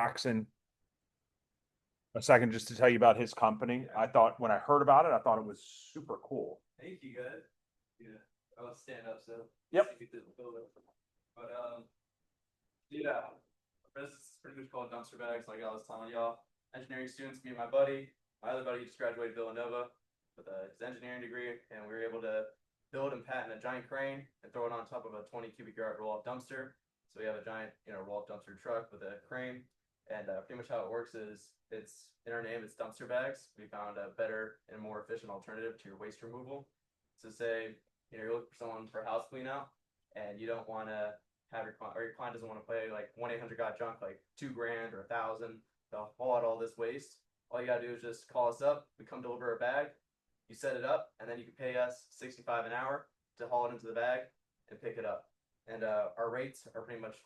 Jackson a second just to tell you about his company. I thought when I heard about it, I thought it was super cool. Thank you, guys. Yeah, I'll stand up so. Yep. But yeah, our business is pretty much called Dumpster Bags. Like I was telling y'all, engineering students, me and my buddy, my other buddy just graduated Villanova with his engineering degree, and we were able to build and patent a giant crane and throw it on top of a 20 cubic yard roll-off dumpster. So we have a giant, roll-off dumpster truck with a crane. And pretty much how it works is it's in our name, it's dumpster bags. We found a better and more efficient alternative to your waste removal. So say, you're looking for someone for house clean out and you don't want to have your client doesn't want to pay like 1-800-GOT-JUNK, like $2,000 or $1,000 to haul out all this waste. All you gotta do is just call us up. We come deliver a bag. You set it up, and then you can pay us $65 an hour to haul it into the bag and pick it up. And our rates are pretty much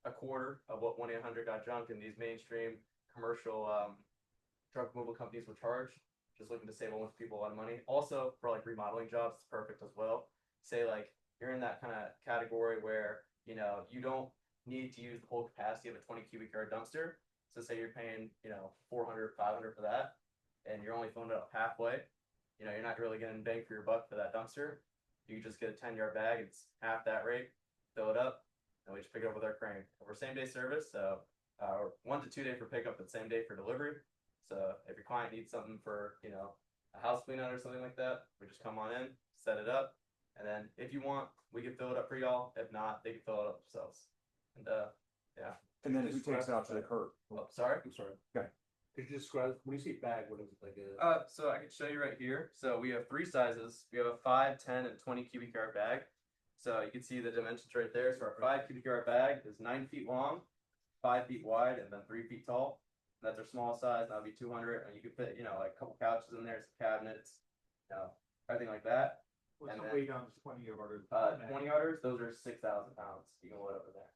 a quarter of what 1-800-GOT-JUNK and these mainstream commercial truck removal companies will charge. Just looking to save a bunch of people a lot of money. Also, for like remodeling jobs, it's perfect as well. Say like you're in that kind of category where you don't need to use the whole capacity of a 20 cubic yard dumpster. So say you're paying 400, 500 for that, and you're only filling it up halfway. You're not really getting bang for your buck for that dumpster. You just get a 10-yard bag. It's half that rate. Fill it up, and we just pick it up with our crane. We're same day service, so 1 to 2 day for pickup, but same day for delivery. So if your client needs something for a house clean out or something like that, we just come on in, set it up, and then if you want, we can fill it up for y'all. If not, they can fill it up themselves. And yeah. And then who takes it out to the curb? Oh, sorry. I'm sorry. Okay. Could you describe, when you say bag, what is it like So I can show you right here. So we have 3 sizes. We have a 5, 10, and 20 cubic yard bag. So you can see the dimensions right there. So our 5 cubic yard bag is 9 feet long, 5 feet wide, and then 3 feet tall. And that's our small size. That'll be 200, and you could fit like a couple couches in there, some cabinets, everything like that. What's And the then, weight on 20 yarders? 20 yarders, those are 6,000 pounds. You can load over there.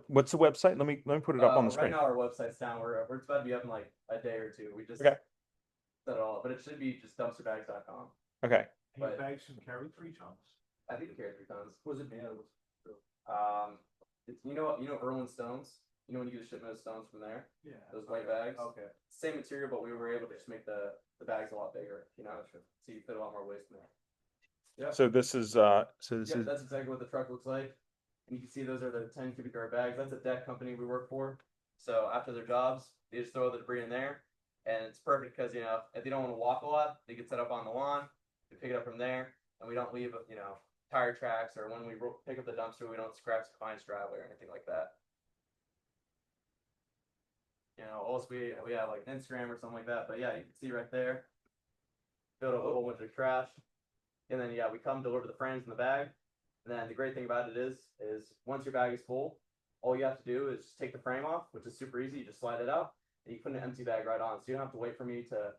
What's the website? Let me put it up on the Right screen. now our website's down. We're about to be up in like a day or two. We just Okay. set it all up, but it should be just dumpsterbags.com. Okay. Your but- bags can carry 3 tons? I think it carries 3 tons. Was it made? It's Irwin Stones. When you get a shipment of stones from there, Yeah. those white bags. Okay. Same material, but we were able to just make the bags a lot bigger. So you fit a lot more waste in there. Yeah. So this is Yeah, that's exactly what the truck looks like. And you can see those are the 10 cubic yard bags. That's a deck company we work for. So after their jobs, they just throw the debris in there. And it's perfect because, if they don't want to walk a lot, they get set up on the lawn. They pick it up from there. And we don't leave, tire tracks, or when we pick up the dumpster, we don't scratch the client's driveway or anything like that. Also we have like an Instagram or something like that. But yeah, you can see right there. Build up a whole bunch of trash. And then we come deliver the frames in the bag. And then the great thing about it is once your bag is full, all you have to do is just take the frame off, which is super easy. You just slide it out, and you put an empty bag right on. So you don't have to wait for me to,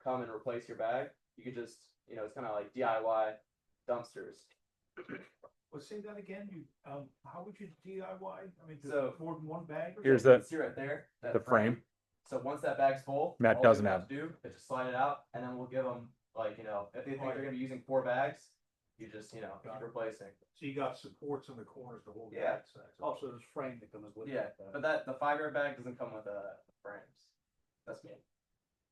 come and replace your bag. You could just, it's kind of like DIY dumpsters. Well, say that again. How would you DIY? I mean, So- more than one bag? Here's You can see right there, that the frame. So once that bag's full, Matt all doesn't you have- to do is just slide it out, and then we'll give them if they think they're gonna be using 4 bags, you just keep replacing. So you got supports on the corners to hold the Yeah. bag size. Also, there's frame that comes with Yeah, it. but the 5-yard bag doesn't come with frames. That's me.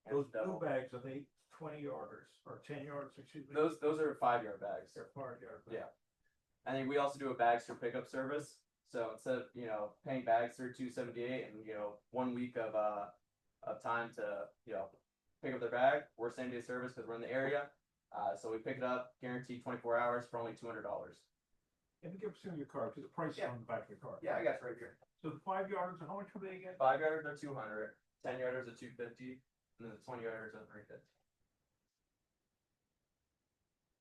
And Those double. blue bags, are they 20 yarders or 10 yards? Excuse me. Those are 5-yard bags. They're 5 yard. Yeah. And then we also do a bags through pickup service. So instead of paying bags through $278 and 1 week of time to pick up their bag, we're same day service because we're in the area. So we pick it up, guaranteed 24 hours for only $200. Let me give us your car, because the price is Yeah. on the back of your car. Yeah, I got it right here. So the 5 yarders, how much are they again? 5-yarders are 200, 10-yarders are 250, and then the 20-yarders are 350.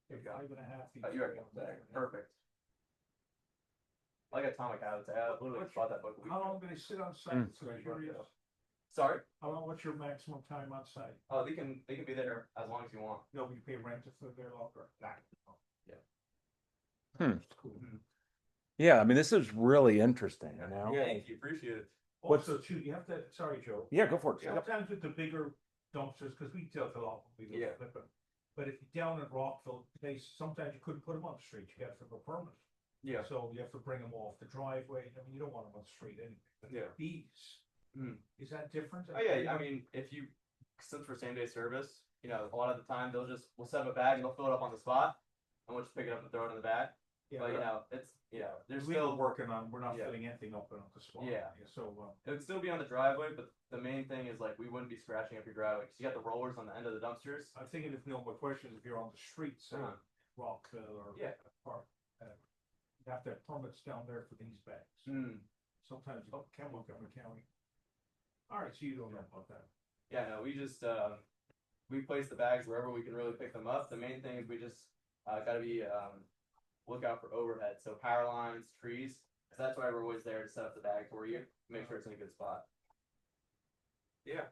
They're 5.5 feet. Oh, you already got that. Perfect. Like Atomic Habits, I literally bought that book a week How ago. long do they sit on site? Mm. So I'm curious. Sorry. How long, what's your maximum time on site? Oh, they can be there as long as you want. No, you pay rent if they're there longer? Nah. Yeah. That's cool. Yeah, I mean, this is really interesting, Thank you, appreciate it. Also, too, you have to, sorry, Joe. Yeah, go for it. Yep. Sometimes with the bigger dumpsters, because we dealt a lot, Yeah. but if you're down in Rockville, sometimes you couldn't put them on the street, you got to go permanent. Yeah. So you have to bring them off the driveway, I mean, you don't want them on the street anyway. But Yeah. These, Is that different? Oh yeah, I mean, since we're same day service, a lot of the time we'll set up a bag and they'll fill it up on the spot, and we'll just pick it up and throw it in the bag. Yeah, But but there's we were still working on, we're not Yeah. filling anything up on the spot. Yeah. So, it would still be on the driveway, but the main thing is like we wouldn't be scratching up your driveway because you got the rollers on the end of the dumpsters. I'm thinking if no more questions, if you're on the street, say, Uh-huh. Rockville or. Yeah. Or, you have to have permits down there for these bags. Mm. Sometimes you can't look up in county. All right, so you don't know about that. Yeah, no, we just we place the bags wherever we can really pick them up. The main thing is we just gotta be look out for overhead, so power lines, trees. So that's why we're always there to set up the bag for you, make sure it's in a good spot. Yeah.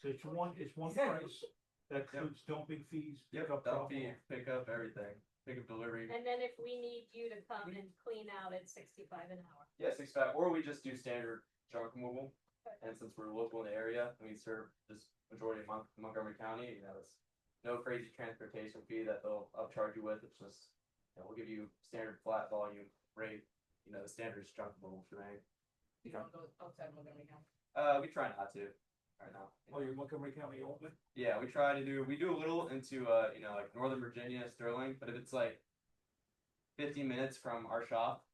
So it's one Yeah. price that includes dumping fees. Yep, pickup, dump drop fee, off. pick up everything, pick up delivery. And then if we need you to come and clean out at 65 an hour. Yeah, 6 5, or we just do standard junk removal. And since we're local in the area, and we serve this majority of Montgomery County, it's no crazy transportation fee that they'll upcharge you with. It's just, we'll give you standard flat volume rate, the standard is junk removal shebang. You don't go outside Montgomery County. We try not to right now. Oh, you're Montgomery County only? Yeah, we do a little into, like Northern Virginia, Sterling, but if it's like 15 minutes from our shop,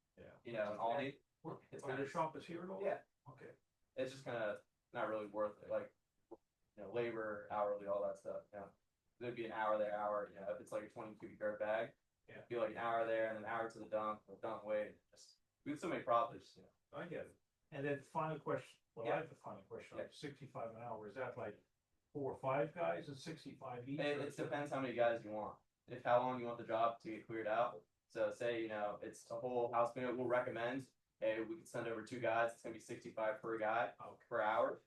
in Albany, It's Oh, your kinda- shop is here at all? yeah, Okay. it's just kind of not really worth it. Like, labor, hourly, all that stuff. There'd be an hour there, if it's like a 20 cubic yard bag, Yeah. it'd be like an hour there and an hour to the dump, or dump weight. We have so many problems. I get it. And then final question, well, I Yeah. have the final question, Yeah. like 65 an hour, is that like 4 or 5 guys and 65 each? or It is it- depends how many guys you want. If how long you want the job to get cleared out. So say, it's a whole house cleanup, we'll recommend, hey, we can send over 2 guys, it's gonna be 65 per guy Okay. per hour.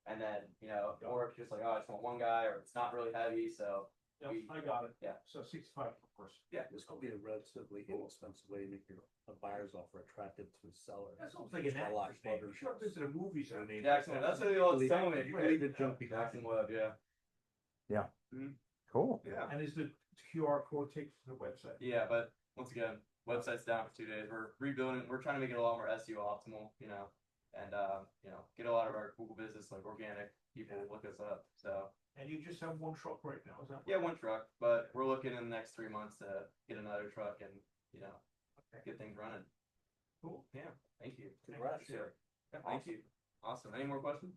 And then, or if you're just like, oh, I just want 1 guy, or it's not really heavy, so Yeah, we- I got it. yeah. So 65 per person. This could be a relatively inexpensive way to make a buyer's offer attractive to a seller. That sounds like an A lot actor's name. better. You should visit a movie center named. Jackson, that's what they all tell me. You leave it junk behind. Jackson Webb, yeah. Cool. Yeah. And is the QR code takes to the website? Yeah, but once again, website's down for 2 days. We're rebuilding. We're trying to make it a lot more SEO optimal, and get a lot of our Google business like organic people look us up. So And you just have one truck right now, is that? yeah, 1 truck, but we're looking in the next 3 months to get another truck and get things running. Cool. Yeah, thank you. Congrats. Sure. Yeah, thank you. Awesome. Any more questions?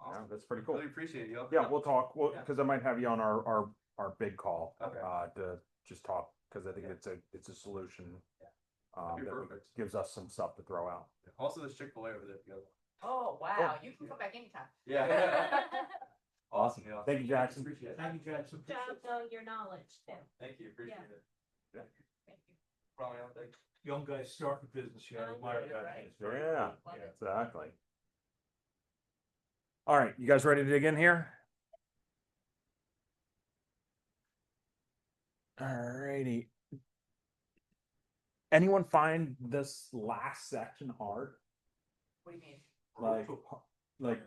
Yeah, Awesome. that's pretty cool. Really appreciate you. Yeah, we'll talk, Yeah. because I might have you on our big call. Okay. To just talk, because I think it's a solution. Yeah. Um, That'd be that perfect. gives us some stuff to throw out. Also, there's Chick-fil-A over there if you guys want. Oh, wow, you can come back anytime. Yeah. Awesome. Yeah. Thank you, Jackson. Appreciate it. Thank you, Jackson. Job knowing your knowledge too. Thank you. Appreciate it. Thank you. Probably don't think. Young guys starting business, I admire that. Right. It's very Yeah, cool. Love it. exactly. All right, you guys ready to dig in here? Alrighty. Anyone find this last section hard? What do you mean? Like, Like,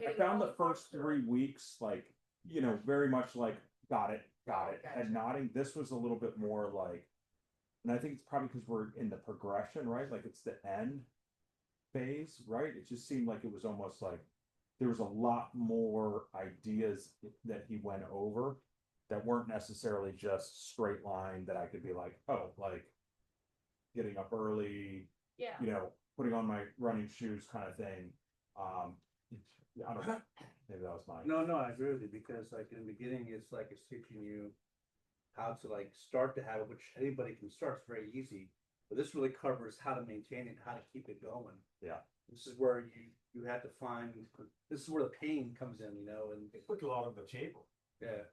I found the first 3 weeks, like, very much like, got it, Gotcha. and nodding. This was a little bit more like, and I think it's probably because we're in the progression, right? Like it's the end phase, right? It just seemed like it was almost like there was a lot more ideas that he went over that weren't necessarily just straight line that I could be like, oh, like getting up early, Yeah. putting on my running shoes kind of thing. I don't know. Maybe that was mine. No, I agree with you, because like in the beginning, it's teaching you how to start the habit, which anybody can start. It's very easy. But this really covers how to maintain it, how to keep it going. Yeah. This is where you have to find, this is where the pain comes in, and They put a lot on the table. yeah.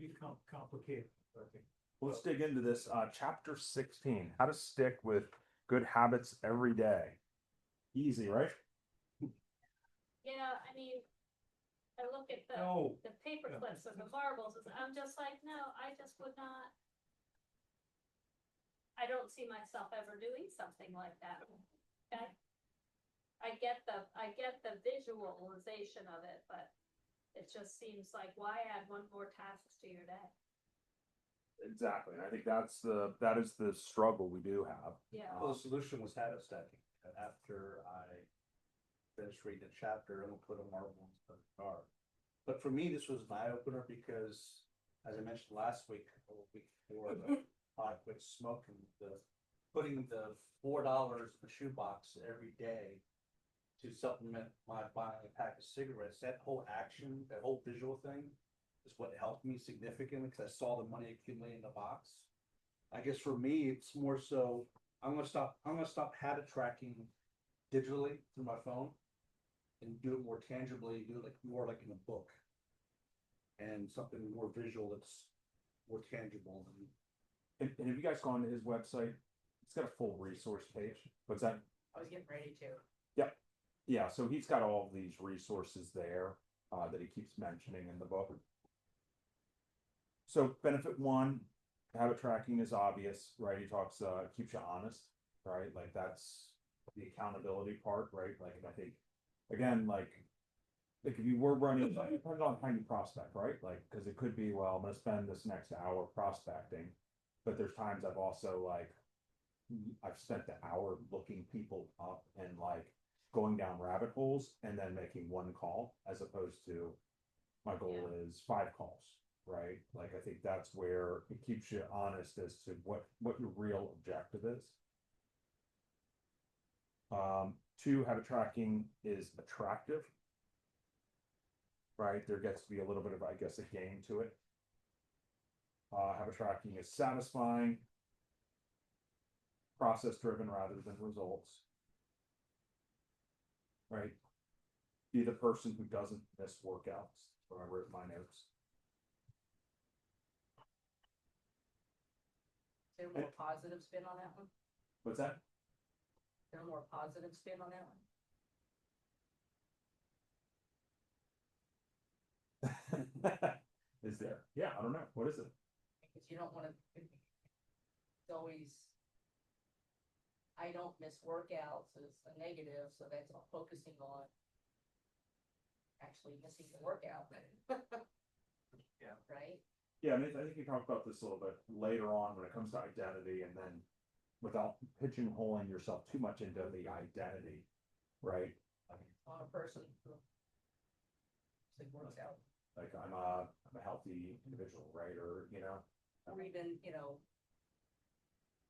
Become complicated, I think. Let's dig into this. Chapter 16, how to stick with good habits every day. Easy, right? Yeah, I mean, I look at No, the paper Yeah. clips and the marbles, and I'm just like, no, I just would not. I don't see myself ever doing something like that. Okay? I get the visualization of it, but it just seems like, why add one more task to your day? exactly, and I think that is the struggle we do have. Yeah. Well, the solution was habit stacking. After I finished reading the chapter, I'm gonna put a marble into the car. But for me, this was an eye opener because, as I mentioned last week, or the week before, I quit smoking. Putting the $4 in the shoebox every day to supplement my buying a pack of cigarettes. That whole action, that whole visual thing, is what helped me significantly because I saw the money accumulate in the box. I guess for me, it's more so I'm gonna stop habit tracking digitally through my phone and do it more tangibly, do it like more like in a book. And something more visual that's more tangible And have you guys gone to his website? It's got a full resource page. What's that? I was getting ready to. Yeah, so he's got all of these resources there that he keeps mentioning in the book. So benefit one, habit tracking is obvious, right? He talks, keeps you honest, right? Like that's the accountability part, right? Like, and I think, again, like if you were running, it depends on how you prospect, right? Like, because it could be, well, I'm gonna spend this next hour prospecting, but there's times I've also like, I've spent the hour looking people up and like going down rabbit holes and then making one call as opposed to my goal is 5 calls, right? Like I think that's where it keeps you honest as to what your real objective is. 2, habit tracking is attractive, right? There gets to be a little bit of, I guess, a game to it. Habit tracking is satisfying, process driven rather than results, right? Be the person who doesn't miss workouts. What I wrote in my notes. Is there a more positive spin on that one? What's that? Is there a more positive spin on that one? Is there? Yeah, I don't know. What is it? Because you don't wanna, it's always, I don't miss workouts is a negative, so that's all focusing on actually missing the workout. Yeah. Right? Yeah, I think you talked about this a little bit later on when it comes to identity, and then without pigeonholing yourself too much into the identity, right? On a person who works out. Like I'm a healthy individual, right? Or Or even,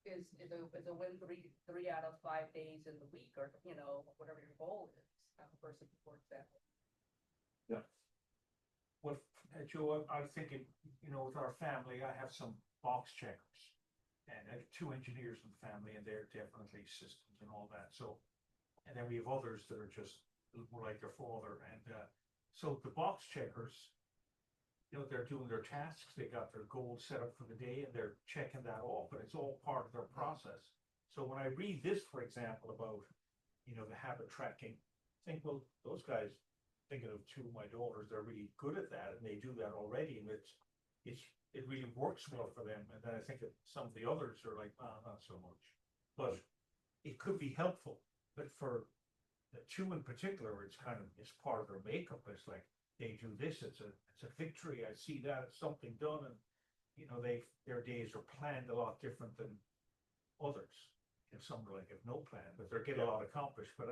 is a win three out of 5 days in the week, or, whatever your goal is, how a person works that. yeah, Well, Joe, I was thinking, with our family, I have some box checkers. And I have 2 engineers in the family, and they're definitely systems and all that, so. And then we have others that are just more like their father, and, so the box checkers, they're doing their tasks, they got their goals set up for the day, and they're checking that off, but it's all part of their process. So when I read this, for example, about, the habit tracking, I think, well, those guys, thinking of 2 of my daughters, they're really good at that, and they do that already, and it really works well for them. And then I think that some of the others are like, not so much, but it could be helpful. But for the 2 in particular, it's part of their makeup. It's like they do this, it's a victory. I see that it's something done, and their days are planned a lot different than others. If some like have no plan, but they're getting a lot accomplished. But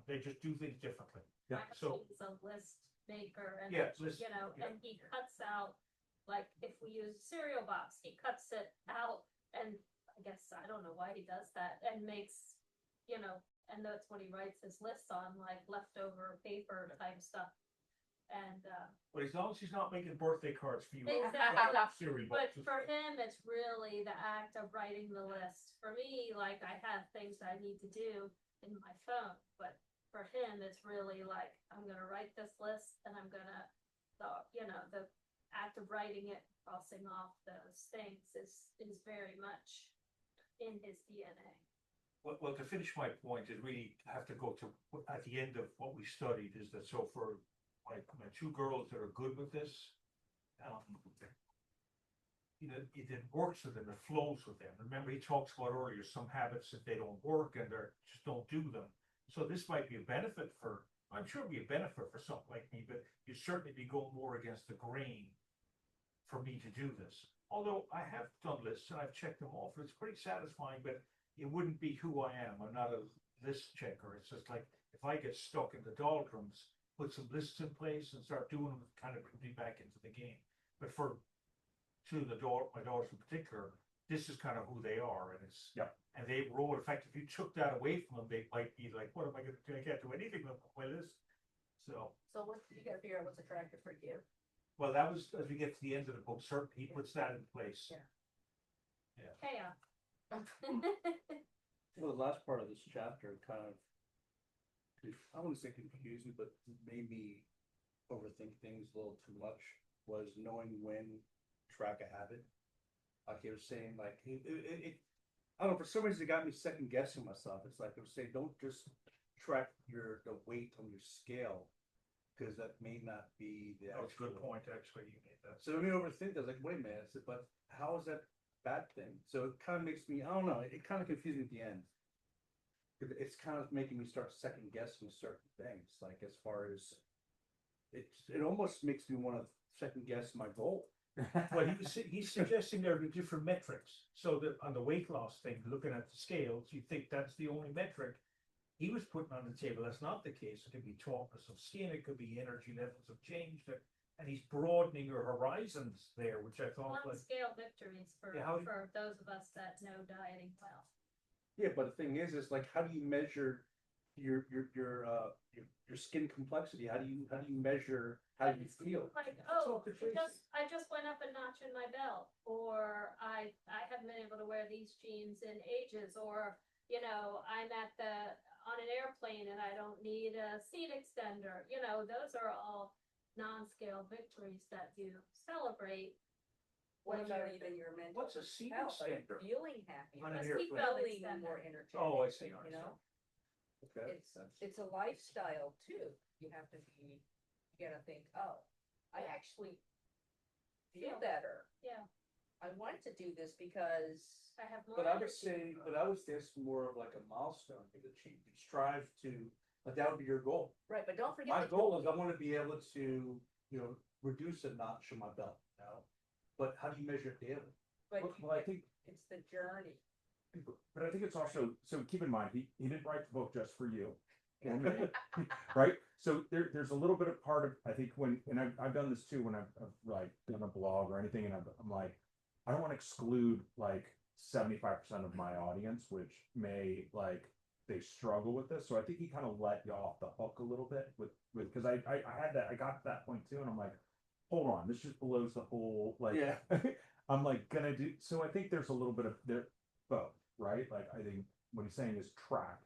they just do things differently. Yeah. So He's a list maker and, yeah, list, and he cuts out, like, if we use cereal box, he cuts it out, and I guess, I don't know why he does that, and makes, and that's what he writes his lists on, like leftover paper type stuff. And, but as long as he's not making birthday cards for you. Exactly. Cereal but boxes. for him, it's really the act of writing the list. For me, like, I have things I need to do in my phone, but for him, it's really like, I'm gonna write this list, and I'm gonna, the act of writing it, crossing off those things is very much in his DNA. Well, to finish my point, is really have to go to, at the end of what we studied, is that so for my 2 girls that are good with this, it works with them, it flows with them. Remember, he talks about earlier, some habits that they don't work and they're just don't do them. So this might be a benefit I'm sure it'd be a benefit for something like me, but you'd certainly be going more against the grain for me to do this. although I have done lists and I've checked them off, it's pretty satisfying, but it wouldn't be who I am. I'm not a list checker. It's just like, if I get stuck in the doldrums, put some lists in place and start doing them, it kind of brings me back into the game. But for my daughters in particular, this is kind of who they are, and it's. Yep. And they roll. In fact, if you took that away from them, they might be like, "What am I going to do? I can't do anything with my list." So, So what, you gotta figure out what's attractive for you. well, that was as we get to the end of the book. Certainly, he puts that in place. Yeah. Chaos. Well, the last part of this chapter kind of, I wouldn't say confused me, but made me overthink things a little too much, was knowing when to track a habit. Like he was saying, like, I don't know, for some reason it got me second guessing myself. It's like it was saying, don't just track the weight on your scale, because that may not be the That's a good actual- point, actually. You made that. So I mean, overthink. I was like, wait a minute. I said, but how is that a bad thing? So it kind of makes me, I don't know. It kind of confused me at the end. It's kind of making me start second guessing certain things. Like as far as it almost makes me want to second guess my goal. Well, he's suggesting there are different metrics. So that on the weight loss thing, looking at the scales, you think that's the only metric. He was putting on the table, that's not the case. It could be tautness of skin, it could be energy levels have changed, and he's broadening your horizons there, which I thought One was. scale victories for, Yeah, how- for those of us that know dieting well. Yeah, but the thing is like, how do you measure your skin complexity? How do you measure how you feel? Like, all oh, the traces. I just went up a notch in my belt, or I haven't been able to wear these jeans in ages, or, you know, I'm on an airplane and I don't need a seat extender. You know, those are all non-scale victories that you celebrate. What when about you're- even your mental What's a seat health? Are you extender? feeling happy? On an A airplane. seatbelt Feeling extender. more energetic. Oh, I see. You know, Okay. it's a lifestyle too. You have to be, you gotta think, oh, I actually feel Feel. better. Yeah, I want to do this because I have more. But I would energy. say, but I would say it's more of like a milestone to achieve. You strive to, like that would be your goal. right, but don't forget. My that goal is I want to be able to, reduce a notch on my belt, But how do you measure it daily? But Well, I think, it's the journey. but I think it's also, so keep in mind, he didn't write the book just for you. Right? So there's a little bit of part of, I think and I've done this too, when I've like done a blog or anything, and I'm like, I don't want to exclude like 75% of my audience, which may like, they struggle with this. So I think he kind of let you off the hook a little bit because I had that, I got to that point too, and I'm like, hold on, this just blows the whole, like, Yeah. I'm like gonna do, so I think there's a little bit of both, right? Like, I think what he's saying is track,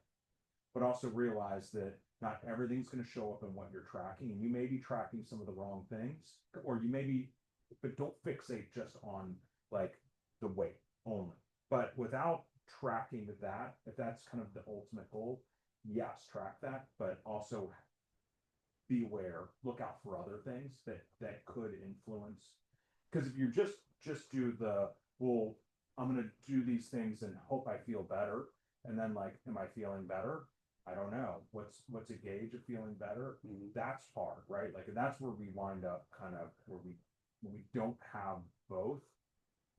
but also realize that not everything's gonna show up in what you're tracking, and you may be tracking some of the wrong things, or you may be, but don't fixate just on like the weight only. But without tracking that, if that's kind of the ultimate goal, yes, track that, but also be aware, look out for other things that could influence. Because if you just do well, I'm gonna do these things and hope I feel better, and then like, am I feeling better? I don't know. What's a gauge of feeling better? That's hard, right? Like, and that's where we wind up kind of when we don't have both,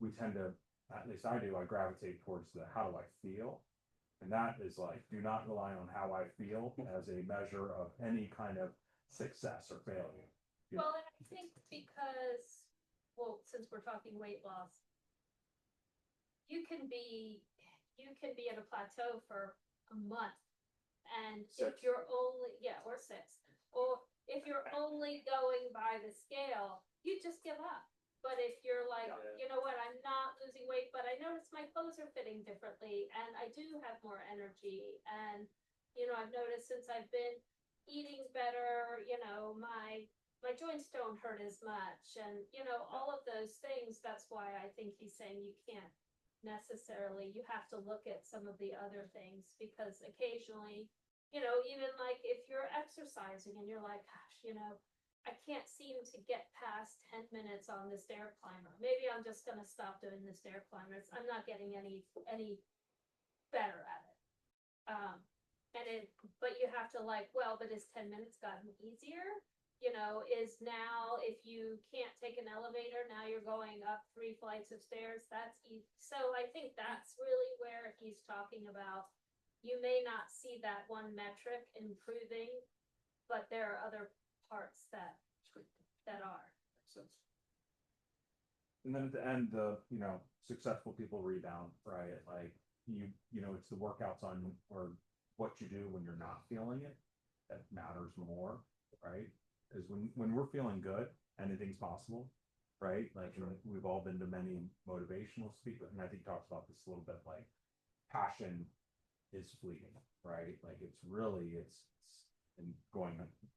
we tend to, at least I do, I gravitate towards the how do I feel? And that is like, do not rely on how I feel as a measure of any kind of success or failure. Well, and I think because, well, since we're talking weight loss, you can be at a plateau for a month. And if 6. you're only, or 6, or if you're only going by the scale, you just give up. But if you're like, Yeah. you know what, I'm not losing weight, but I notice my clothes are fitting differently and I do have more energy. And, you know, I've noticed since I've been eating better, you know, my joints don't hurt as much. And, you know, all of those things, that's why I think he's saying you can't necessarily, you have to look at some of the other things, because occasionally, you know, even like if you're exercising and you're like, gosh, you know, I can't seem to get past 10 minutes on this stair climber. Maybe I'm just gonna stop doing the stair climbers. I'm not getting any better at it. But you have to like, well, but has 10 minutes gotten easier? you know, is now if you can't take an elevator, now you're going up 3 flights of stairs, that's so I think that's really where he's talking about. You may not see that one metric improving, but there are other parts that are. Makes sense. And then at the end, you know, successful people rebound, right? Like you know, it's the workouts on or what you do when you're not feeling it that matters more, right? Because when we're feeling good, anything's possible, right? Like we've all been to many motivational speakers, and I think he talks about this a little bit. Like passion is fleeting, right? Like it's and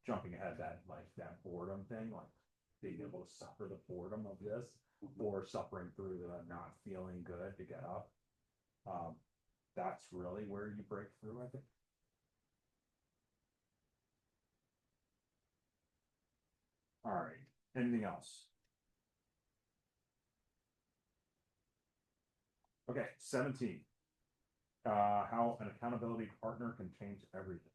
jumping ahead that boredom thing, like being able to suffer the boredom of this or suffering through the not feeling good to get up. That's really where you break through, I think. All right, anything else? Okay, 17. How an accountability partner can change everything.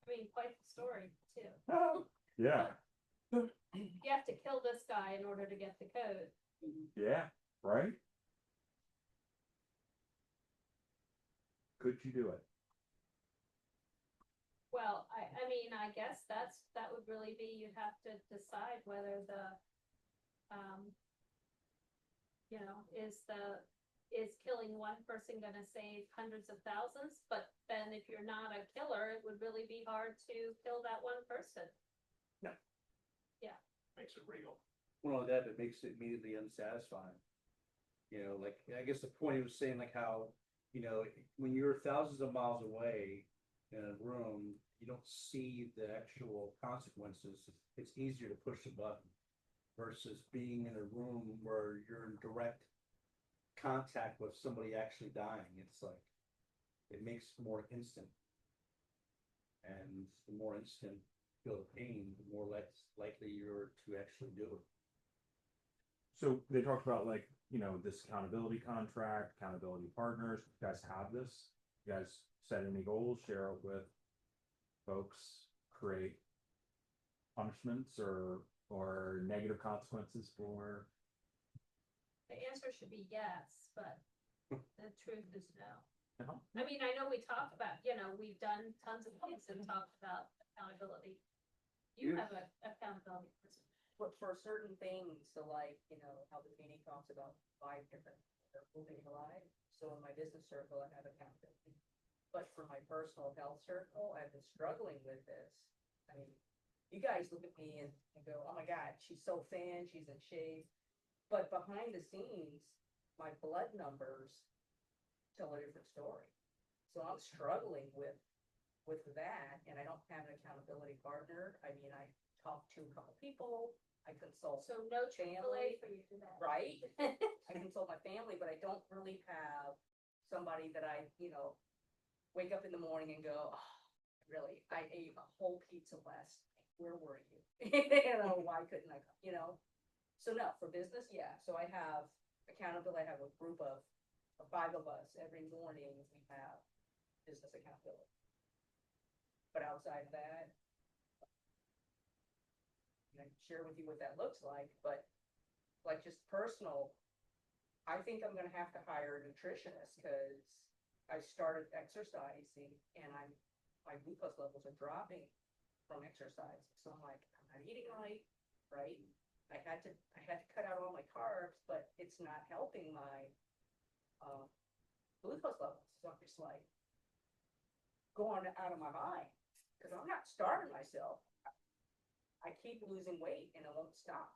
I mean, quite the story too. Yeah, You have to kill this guy in order to get the code. yeah, right? Could you do it? Well, I mean, I guess that would really be, you'd have to decide whether you know, is killing one person gonna save hundreds of thousands? But then if you're not a killer, it would really be hard to kill that one person. Makes it real. Well, that it makes it immediately unsatisfying. You know, like I guess the point he was saying, like how, you know, when you're thousands of miles away in a room, you don't see the actual consequences. It's easier to push a button versus being in a room where you're in direct contact with somebody actually dying. It's like it makes it more instant, and the more instant you feel the pain, the more likely you're to actually do it. So they talked about like, you know, this accountability contract, accountability partners. You guys have this? You guys set any goals, share it with folks, create punishments or negative consequences for. The answer should be yes, but the truth is no. Uh-huh. I mean, I know we talked about, you know, we've done tons of things and talked about accountability. You Yeah. have an accountability person. But for certain things, so like, you know, how the meeting talks about 5 different circles in your life. So in my business circle, I have accountability. But for my personal health circle, I've been struggling with this. I mean, you guys look at me and go, oh my God, she's so thin, she's in shape. But behind the scenes, my blood numbers tell a different story. So I'm struggling with that, and I don't have an accountability partner. I mean, I talk to a couple people, I consult, So no Chick-fil-A for you to that. right? I consult my family, but I don't really have somebody that I, you know, wake up in the morning and go, oh, really, I ate a whole pizza last night. Where were you? You know, why couldn't I, you know? So no, for business, yeah. So I have accountability. I have a group of 5 of us. Every morning we have business accountability. But outside of that, I can share with you what that looks like, but like just personal, I think I'm gonna have to hire a nutritionist because I started exercising and my glucose levels are dropping from exercise. So I'm like, I'm not eating right, right? I had to cut out all my carbs, but it's not helping my glucose levels. So I'm just like going out of my mind because I'm not starving myself. I keep losing weight and it won't stop.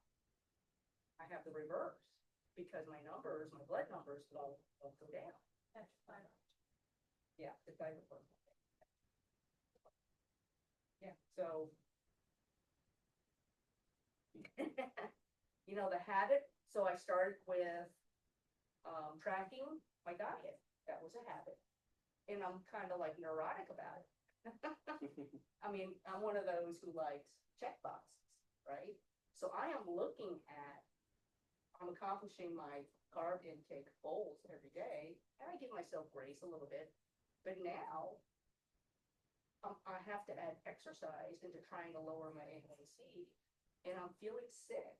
I have the reverse because my blood numbers won't go down. That's fine. Yeah, the thyroid. Yeah, so you know, the habit, so I started with tracking my diet. That was a habit. And I'm kind of like neurotic about it. I mean, I'm one of those who likes check boxes, right? So I am looking at, I'm accomplishing my carb intake goals every day, and I give myself grace a little bit. But now, I have to add exercise into trying to lower my A1C, and I'm feeling sick.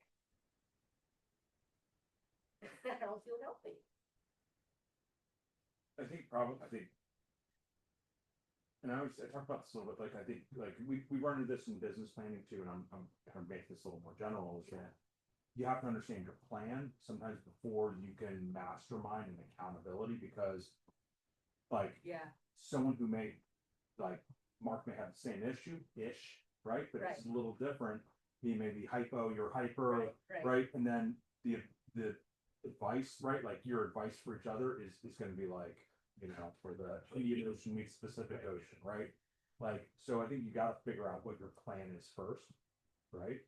I don't feel healthy. I think, and I talk about this a little bit, like, I think, like, we run into this in business planning too, and I'm kind of making this a little more general, is that you have to understand your plan sometimes before you can mastermind and accountability, because like, Yeah, someone who may, like, Mark may have the same issue-ish, right? But it's a little different. He may be hypo, you're hyper, right. right? And then the advice, right? Like your advice for each other is gonna be like, you know, for the Indian Ocean meets Pacific Ocean, right? Like, so I think you gotta figure out what your plan is first, right?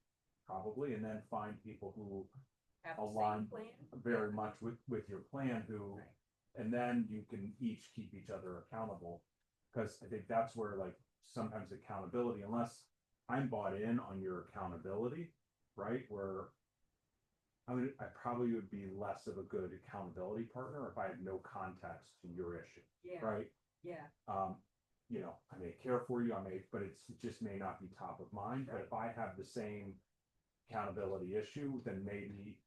Probably, and then find people who Have the align same plan. very much with your plan, who, Right. and then you can each keep each other accountable. Cause I think that's where, like, sometimes accountability, unless I'm bought in on your accountability, right? Where I probably would be less of a good accountability partner if I had no context to your issue, Yeah, right? yeah, You know, I may care for you, but it just may not be top of mind. But if I have the same accountability issue, then maybe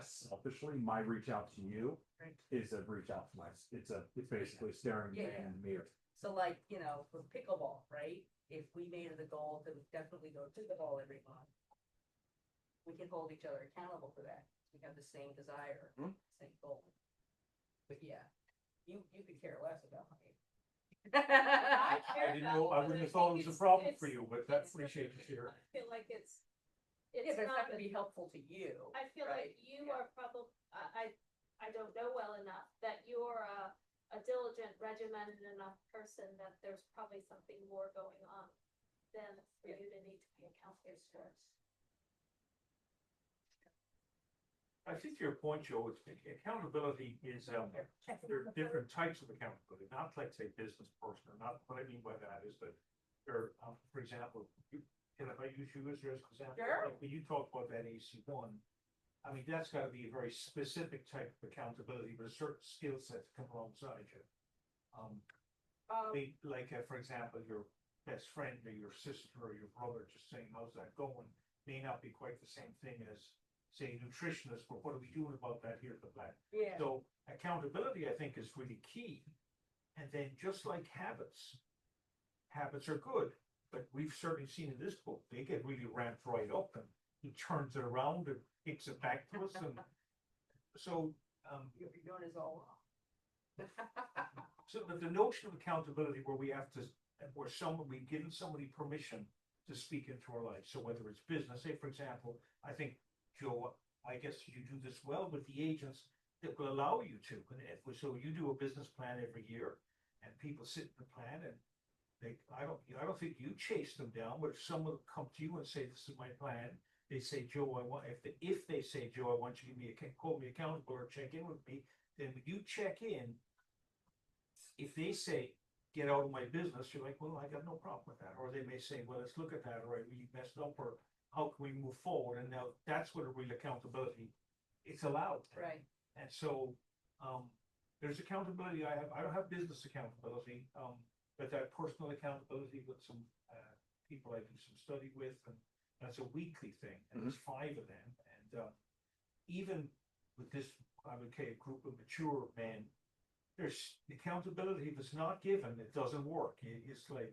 selfishly, my reach out to you right. is a reach out to it's basically staring Yeah, in the mirror. So like, you know, for pickleball, right? If we made it a goal to definitely go to pickleball every month, we can hold each other accountable for that. We have the same desire, same goal. But yeah, you could care less about me. I didn't know, I wouldn't have thought it was a problem for you, but I appreciate you sharing. I feel like it's Yeah, but it's not not, gonna be helpful to you. I feel like you are probably, I don't know well enough that you're a diligent, regimented enough person that there's probably something more going on than for you to need to be accountable for. I think to your point, Joe, it's accountability is, there are different types of accountability, not like, say, business person, or not, what I mean by that is that there, for example, can I use you as your example? Sure. Like, when you talk about that AC1, I mean, that's gotta be a very specific type of accountability, but a certain skill set to come alongside you. I mean, like, for example, your best friend or your sister or your brother just saying, how's that going? May not be quite the same thing as, say, nutritionist, but what are we doing about that here at the plant? Yeah, So accountability, I think, is really key. And then just like habits are good, but we've certainly seen in this book, they get really ramped right up and he turns it around and kicks it back to us. And so, you're doing is all wrong. so the notion of accountability where we have to, where we've given somebody permission to speak into our life. So whether it's business, say, for example, I think, Joe, I guess you do this well with the agents that will allow you to. So you do a business plan every year and people sit in the plan and I don't think you chase them down, but if someone will come to you and say, this is my plan, they say, Joe, if they say, Joe, I want you to hold me accountable or check in with me, then when you check in, if they say, get out of my business, you're like, well, I got no problem with that. Or they may say, well, let's look at that, all right, we messed up, or how can we move forward? And now that's what a real accountability, it's allowed. Right, And so, there's accountability I don't have business accountability, but that personal accountability with some, people I do some study with, and that's a weekly thing, and there's 5 of them, and, even with this, I would say, a group of mature men, there's accountability, if it's not given, it doesn't work. It's like,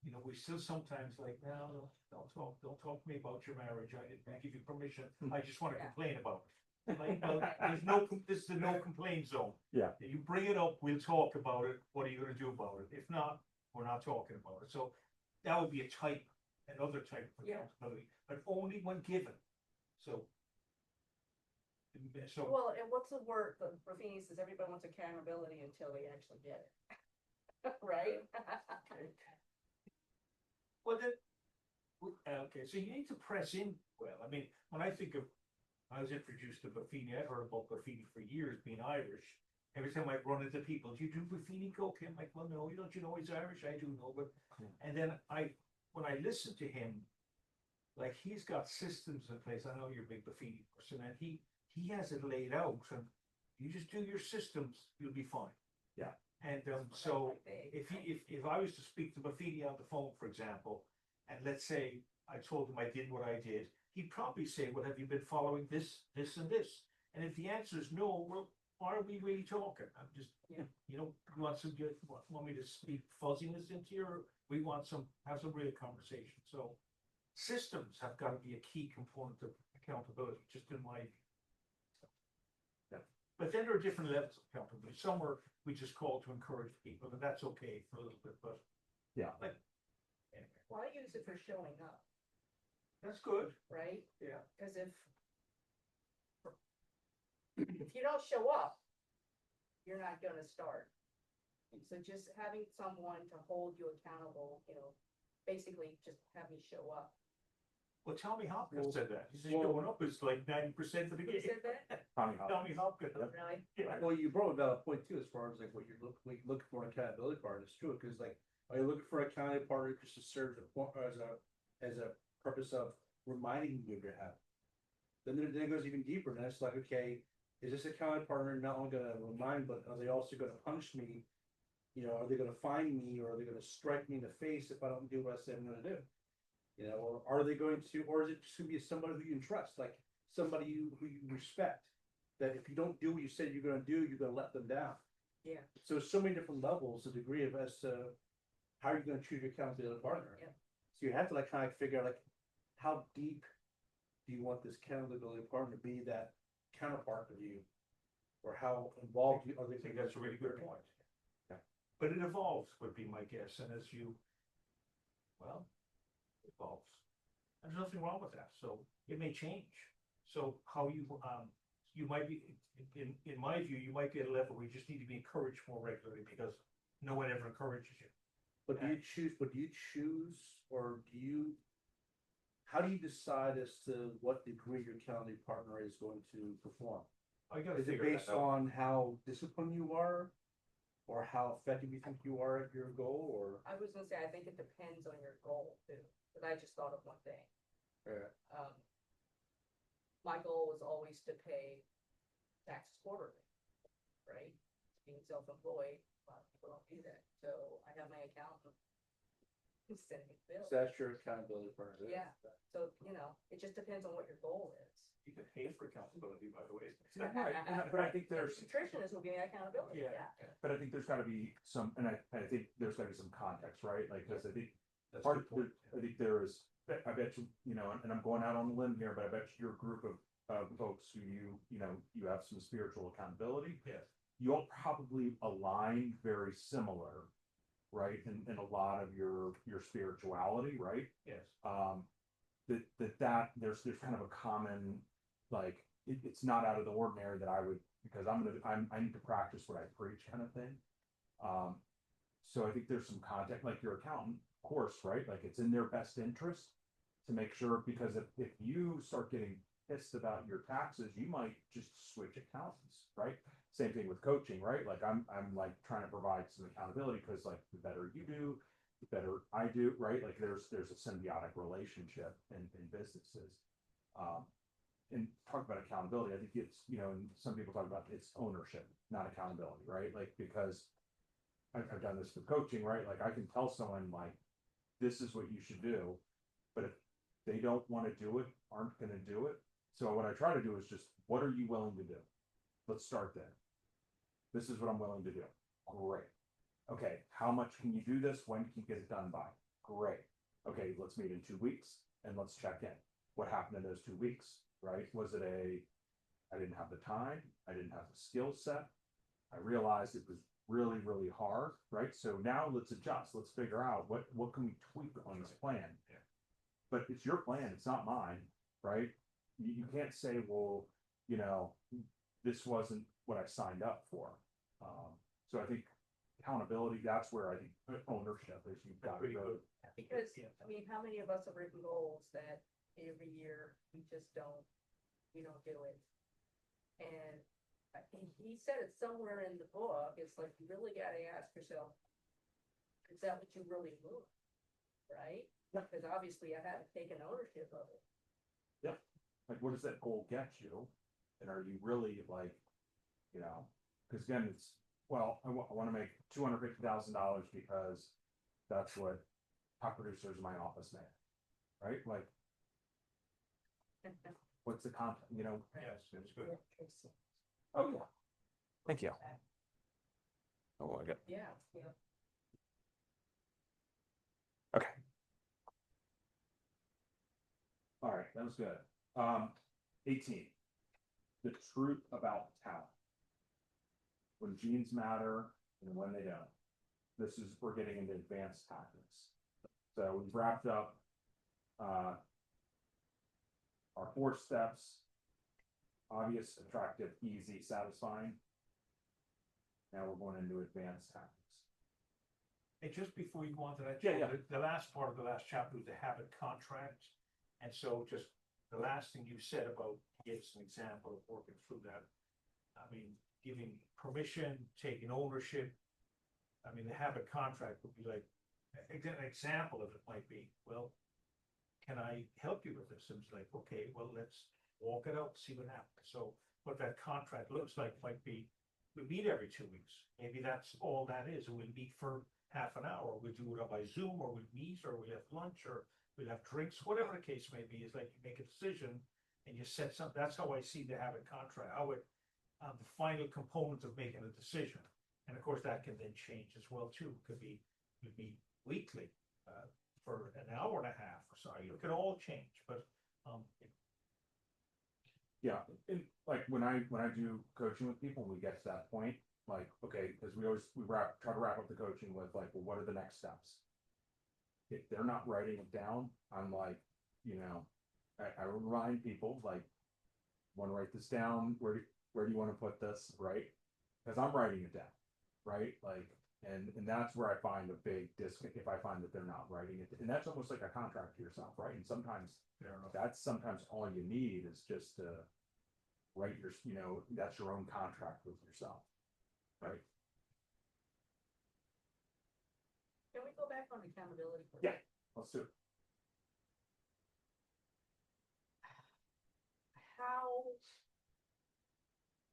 you know, we still sometimes like, no, don't talk to me about your marriage, I didn't give you permission, I just wanna complain about it. Like, well, this is a no complaint zone. Yeah. You bring it up, we'll talk about it, what are you gonna do about it? If not, we're not talking about it, so that would be another type of Yeah. accountability, but only when given, so. So, well, and what's the word, Rafini says everybody wants accountability until they actually get it. Right? well then, okay, so you need to press in, well, I mean, when I think of, I was introduced to Buffini, I've heard about Buffini for years, being Irish. Every time I run into people, do you do Buffini Coke? I'm like, well, no, don't you know he's Irish? I do know, but, and then when I listen to him, like, he's got systems in place. I know you're a big Buffini person, and he has it laid out, and you just do your systems, you'll be fine. Yeah. And That's so what I think. if I was to speak to Buffini on the phone, for example, and let's say I told him I did what I did, he'd probably say, well, have you been following this, this and this? And if the answer is no, well, why are we really talking? I'm just, Yeah. you want some, want me to speak fuzziness into your, we want have some real conversation. So systems have got to be a key component of accountability, just in my view. Yeah. But then there are different levels of accountability. Some are, we just call to encourage people, and that's okay for a little bit, but. Yeah. Like, anyway, Well, I use it for showing up, that's good, right? yeah. Cause if you don't show up, you're not gonna start. And so just having someone to hold you accountable, basically just have me show up. Well, Tommy Hopkins Well, said that. He said well- showing up is like 90% of the Who game. said that? Tommy Hopkins. Tommy Hopkins. Oh, really? Yeah. Well, you brought about a point too, as far as like what you're looking for an accountability partner. It's true, because like, are you looking for an accountability partner just to serve as a purpose of reminding you of your habit? Then it goes even deeper, and it's like, okay, is this accountability partner not only gonna remind, but are they also gonna punish me? Are they gonna fine me, or are they gonna strike me in the face if I don't do what I say I'm gonna do? Or are they going to, or is it just gonna be somebody who you can trust, like somebody who you respect? That if you don't do what you said you're gonna do, you're gonna let them down. Yeah. So many different levels, the degree of as to how you're gonna choose your accountability partner. Yep. So you have to like kind of figure out like, how deep do you want this accountability partner to be, that counterpart of you? Or how involved are they? I think that's a really good point. Yeah. But it evolves, would be my guess, and as you, well, it evolves. There's nothing wrong with that, so it may change. So how you might be, in my view, you might be at a level where you just need to be encouraged more regularly because no one ever encourages you. But do you choose, or how do you decide as to what degree your accountability partner is going to perform? I gotta Is it figure that based out. on how disciplined you are? Or how effective you think you are at your goal, or? I was gonna say, I think it depends on your goal too, but I just thought of one thing. My goal was always to pay taxes quarterly, right? Being self-employed, a lot of people don't do that, so I have my accountant who's sending me bills. So that's your accountability partner. Yeah. So, it just depends on what your goal is. You can pay for accountability, by the way. Right, but I think there's, Nutritionist will give me accountability, Yeah. yeah. but I think there's gotta be some, and I think there's gotta be some context, right? Like, cause I think That's a part, good point. I think there is, I bet you, and I'm going out on a limb here, but I bet you're a group of folks who you have some spiritual accountability. Yes. You'll probably align very similar, right? In a lot of your spirituality, right? Yes. There's kind of a common, like, it's not out of the ordinary that I would, because I need to practice what I preach kind of thing. So I think there's some context, like your accountant, of course, right? Like it's in their best interest to make sure, because if you start getting pissed about your taxes, you might just switch accountants, right? Same thing with coaching, right? Like I'm like trying to provide some accountability, because like the better you do, the better I do, right? Like there's a symbiotic relationship in businesses. And talk about accountability, I think it's, and some people talk about it's ownership, not accountability, right? Like, because I've done this with coaching, right? Like I can tell someone like, this is what you should do, but if they don't want to do it, aren't going to do it. So what I try to do is just, what are you willing to do? Let's start there. This is what I'm willing to do. Great. Okay, how much can you do this? When can you get it done by? Great. Okay, let's meet in 2 weeks and let's check in. What happened in those 2 weeks, right? Was it I didn't have the time, I didn't have the skill set, I realized it was really, really hard, right? So now let's adjust, let's figure out what can we tweak on this plan. Yeah. But it's your plan, it's not mine, right? You can't say, well, this wasn't what I signed up for. So I think accountability, that's where I think ownership is. You've got to Pretty go. good. Because, Yeah. how many of us have written goals that every year we just we don't do it? And he said it somewhere in the book, it's like, you really gotta ask yourself, is that what you really want? Right? Yeah. Because obviously I haven't taken ownership of it. Like, what does that goal get you? And are you really like, because again, well, I wanna make $250,000 because that's what top producers in my office make. Right, like, what's the content, you know? Yes, it's good. Oh, yeah. Thank you. Oh, I got, Yeah, yeah. okay. All right, that was good. 18. The truth about talent. When genes matter and when they don't. This is, we're getting into advanced tactics. So we've wrapped up our 4 steps: obvious, attractive, easy, satisfying. Now we're going into advanced tactics. And just before you go on to that, Yeah, Joe, the last part of the last chapter was the habit contract. And so just the last thing you said about, give some example of working through that. I mean, giving permission, taking ownership. I mean, the habit contract would be like, an example of it might be, well, can I help you with this? And it's like, okay, well, let's walk it out, see what happens. So what that contract looks like might be, we meet every 2 weeks. Maybe that's all that is. And we meet for half an hour. We do it by Zoom, or we meet, or we have lunch, or we'll have drinks, whatever the case may be. Is like you make a decision and you set something. That's how I see the habit contract. How it, the final component of making a decision. And of course, that can then change as well too. Could be weekly, for an hour and a half or so. It could all change, but Yeah, and like when I do coaching with people, we get to that point, like, okay, because we try to wrap up the coaching with like, well, what are the next steps? If they're not writing it down, I'm like, you know, I remind people like, want to write this down? Where do you want to put this? Right? Because I'm writing it down, right? Like, and that's where I find a big disconnect if I find that they're not writing it, and that's almost like a contract to yourself, right? And sometimes that's sometimes all you need is just to write your, you know, that's your own contract with yourself, right? Can we go back on accountability? for a Yeah. minute? Let's do it. How?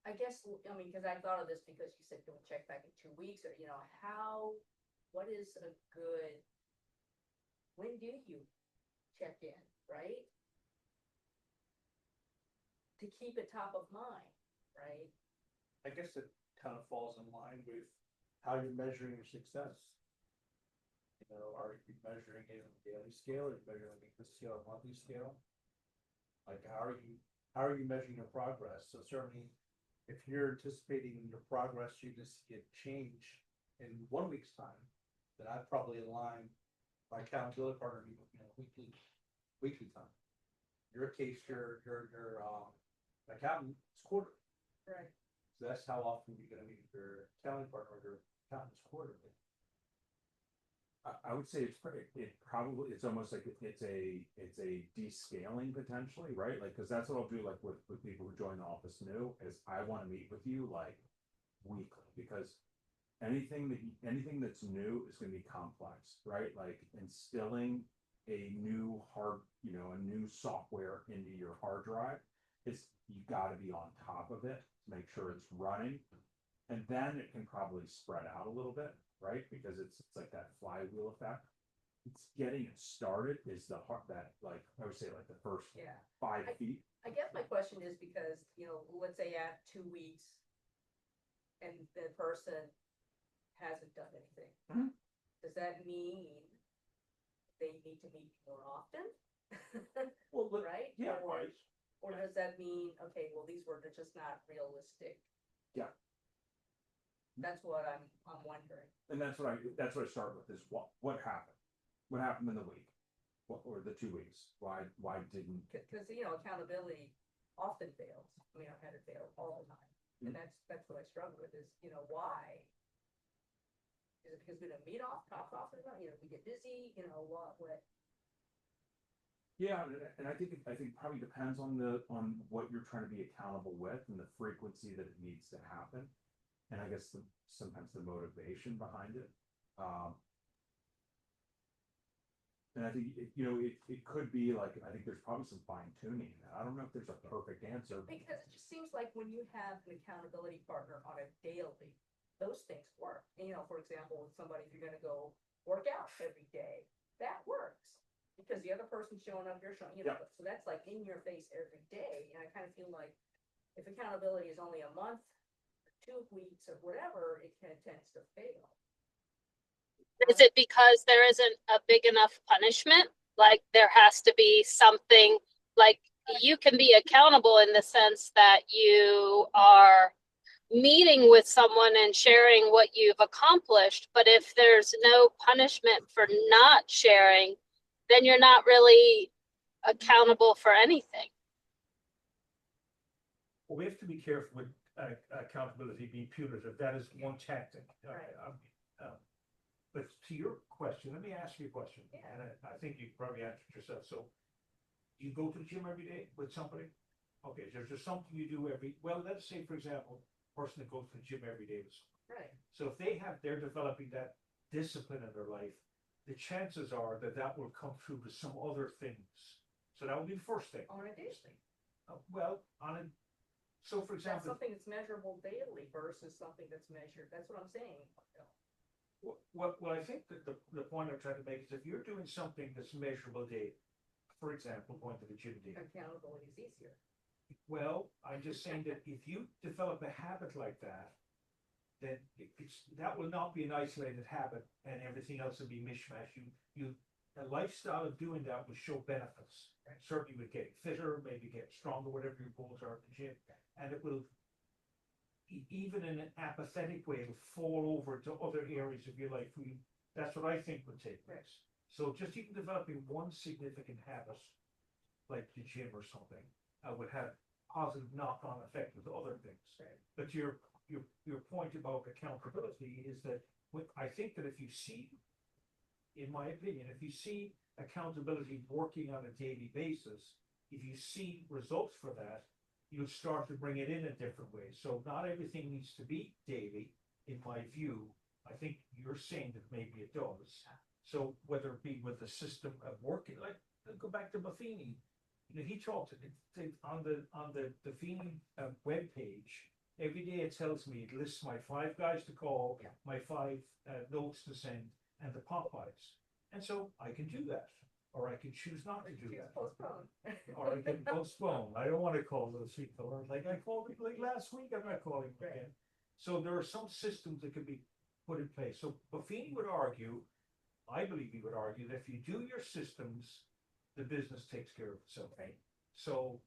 I guess, I mean, because I thought of this because you said don't check back in 2 weeks, or, you know, what is a good, when do you check in, right? To keep it top of mind, right? I guess it kind of falls in line with how you're measuring your success. You know, are you measuring it on a daily scale, or are you measuring it on a weekly scale, or monthly scale? Like, how are you measuring your progress? So certainly, if you're anticipating your progress, you just get change in 1 week's time, then I'd probably align my accountability partner, you know, weekly time. Your case, your accountant is quarterly. Right. So that's how often you're gonna meet your accounting partner or your accountant's quarterly. I would say it's almost like it's a descaling potentially, right? Like, because that's what I'll do like with people who join the office new is I want to meet with you like weekly, because anything that's new is going to be complex, right? Like instilling a new a new software into your hard drive is, you got to be on top of it to make sure it's running, and then it can probably spread out a little bit, right? Because it's like that flywheel effect. It's getting it started is the hard, that like I would say like the first Yeah. 5 feet. I guess my question is because, you know, let's say at 2 weeks and the person hasn't done anything. Mhm. Does that mean they need to meet more often? Well, Right? yeah, Or does that mean, okay, well, these were just not realistic? Yeah. That's what I'm wondering. and that's what I start with is what happened in the week, or the 2 weeks, why didn't. Because, you know, accountability often fails. I mean, I've had it fail all the time. And that's what I struggle with is, you know, why? Is it because we don't meet talk often enough? You know, we get busy, you know, what? Yeah, and I think probably depends on what you're trying to be accountable with and the frequency that it needs to happen, and I guess sometimes the motivation behind it. And I think it could be like, I think there's probably some fine tuning in that. I don't know if there's a perfect answer. Because it just seems like when you have an accountability partner on a daily, those things work. And, for example, with somebody, if you're gonna go work out every day, that works. Because the other person's showing up, you're showing, so that's like in your face every day, and I kind of feel like if accountability is only a month, 2 weeks, or whatever, it tends to fail. Is it because there isn't a big enough punishment? Like there has to be something, like you can be accountable in the sense that you are meeting with someone and sharing what you've accomplished. But if there's no punishment for not sharing, then you're not really accountable for anything. Well, we have to be careful with accountability being punitive. That is one tactic. But to your question, let me ask you a question. Yeah. And I think you probably answered yourself. So you go to the gym every day with somebody? Okay, there's just something you do well, let's say, for example, a person that goes to the gym every day with someone. Right. So if they're developing that discipline in their life, the chances are that will come through with some other things. So that would be the first thing. On a daily. So for That's example, something that's measurable daily versus something that's measured, that's what I'm saying. Well, I think that the point I'm trying to make is if you're doing something that's measurable daily, for example, going to the gym daily. Accountability is easier. Well, I'm just saying that if you develop a habit like that, then that will not be an isolated habit and everything else will be mishmash. A lifestyle of doing that will show benefits. Right? Certainly with getting fitter, maybe get stronger, whatever your goals are at the gym. And it will, even in an apathetic way, it'll fall over to other areas of your life. That's what I think would take place. So just even developing one significant habit, like the gym or something, would have positive knock-on effect with other things. Right. But your point about accountability is that I think that if you see, in my opinion, if you see accountability working on a daily basis, if you see results for that, you'll start to bring it in a different way. So not everything needs to be daily, in my view. I think you're saying that maybe it does. So whether it be with the system of working, like go back to Buffini, he talked on the Buffini webpage. Every day it tells me, it lists my 5 guys to call, my 5 notes to send, and the Popeyes. And so I can do that. Or I can choose not to do that. Postpone. Or I can postpone. I don't want to call those people. Like I called them like last week, I'm not calling them again. So there are some systems that can be put in place. So Buffini would argue, I believe he would argue, that if you do your systems, the business takes care of itself. Right. So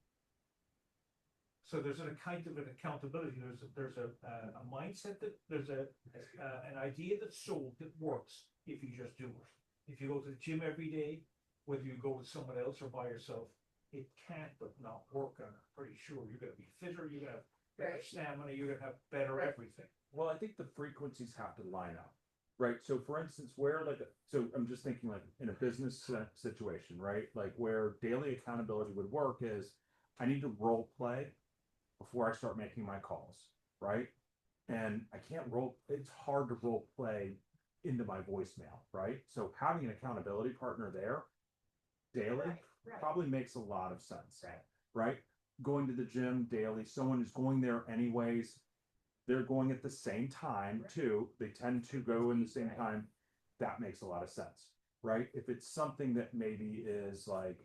there's a kind of an accountability. There's a mindset that there's an idea that's sold that works if you just do it. If you go to the gym every day, whether you go with someone else or by yourself, it can't but not work. I'm pretty sure you're going to be fitter. You're going to have better stamina. You're going to have better everything. Well, I think the frequencies have to line up, right? So for instance, so I'm just thinking like in a business situation, right? Like where daily accountability would work is I need to role play before I start making my calls, right? And it's hard to role play into my voicemail, right? So having an accountability partner there daily probably makes a lot of sense, right? Going to the gym daily, someone who's going there anyways, they're going at the same time too. They tend to go in the same time. That makes a lot of sense, right? If it's something that maybe is like,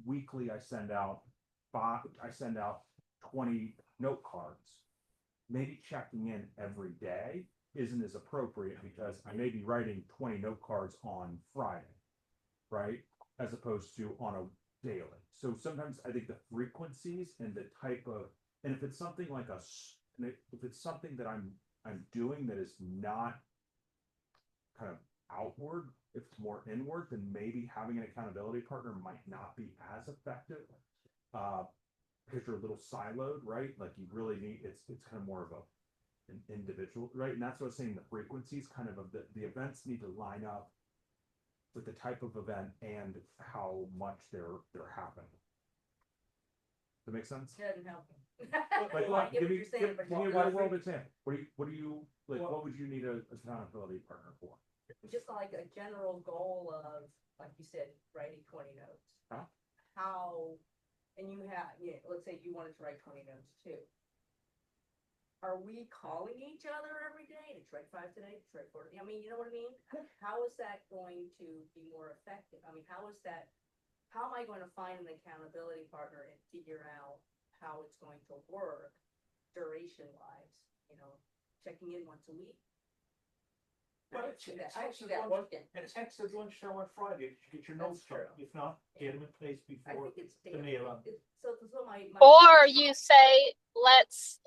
weekly, I send out 20 note cards. Maybe checking in every day isn't as appropriate because I may be writing 20 note cards on Friday, right? As opposed to on a daily. So sometimes I think the frequencies and the type of, and if it's something like if it's something that I'm doing that is not kind of outward, if it's more inward, then maybe having an accountability partner might not be as effective. Because you're a little siloed, right? Like you really need, it's kind of more of an individual, right? And that's what I was saying, the frequencies kind of the events need to line up with the type of event and how much they're happening. Does that make sense? It doesn't help me. Like, I get give what me you're saying, but a real world example. What do you like? Well, what would you need an accountability partner for? just like a general goal of, like you said, writing 20 notes. Huh? And you have, let's say you wanted to write 20 notes too. are we calling each other every day? Did you write 5 today? Did you write 4? I mean, you know what I mean? How is that going to be more effective? I mean, how am I going to find an accountability partner and figure out how it's going to work duration wise, checking in once a week? Well, I it's- actually it's I actually got lunch- working. And text at lunchtime on Friday, did you get your That's notes done? true. If not, get them in place I before. think it's the daily. mail on. So my. Or you say, let's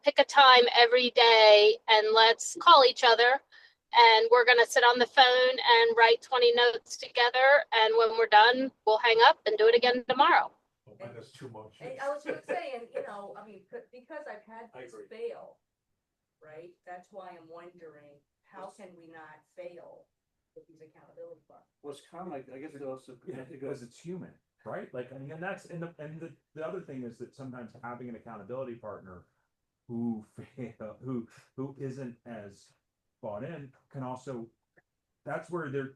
pick a time every day and let's call each other. And we're gonna sit on the phone and write 20 notes together. And when we're done, we'll hang up and do it again tomorrow. Oh, but that's too much. And I was gonna say, and I mean, because I've had I this agree. fail, right? That's why I'm wondering, how can we not fail with these accountability partners? Was kind of like, I guess it also. Yeah, because it's human, right? Like, I mean, and that's, and the other thing is that sometimes having an accountability partner who fail, who isn't as bought in can also, that's where they're,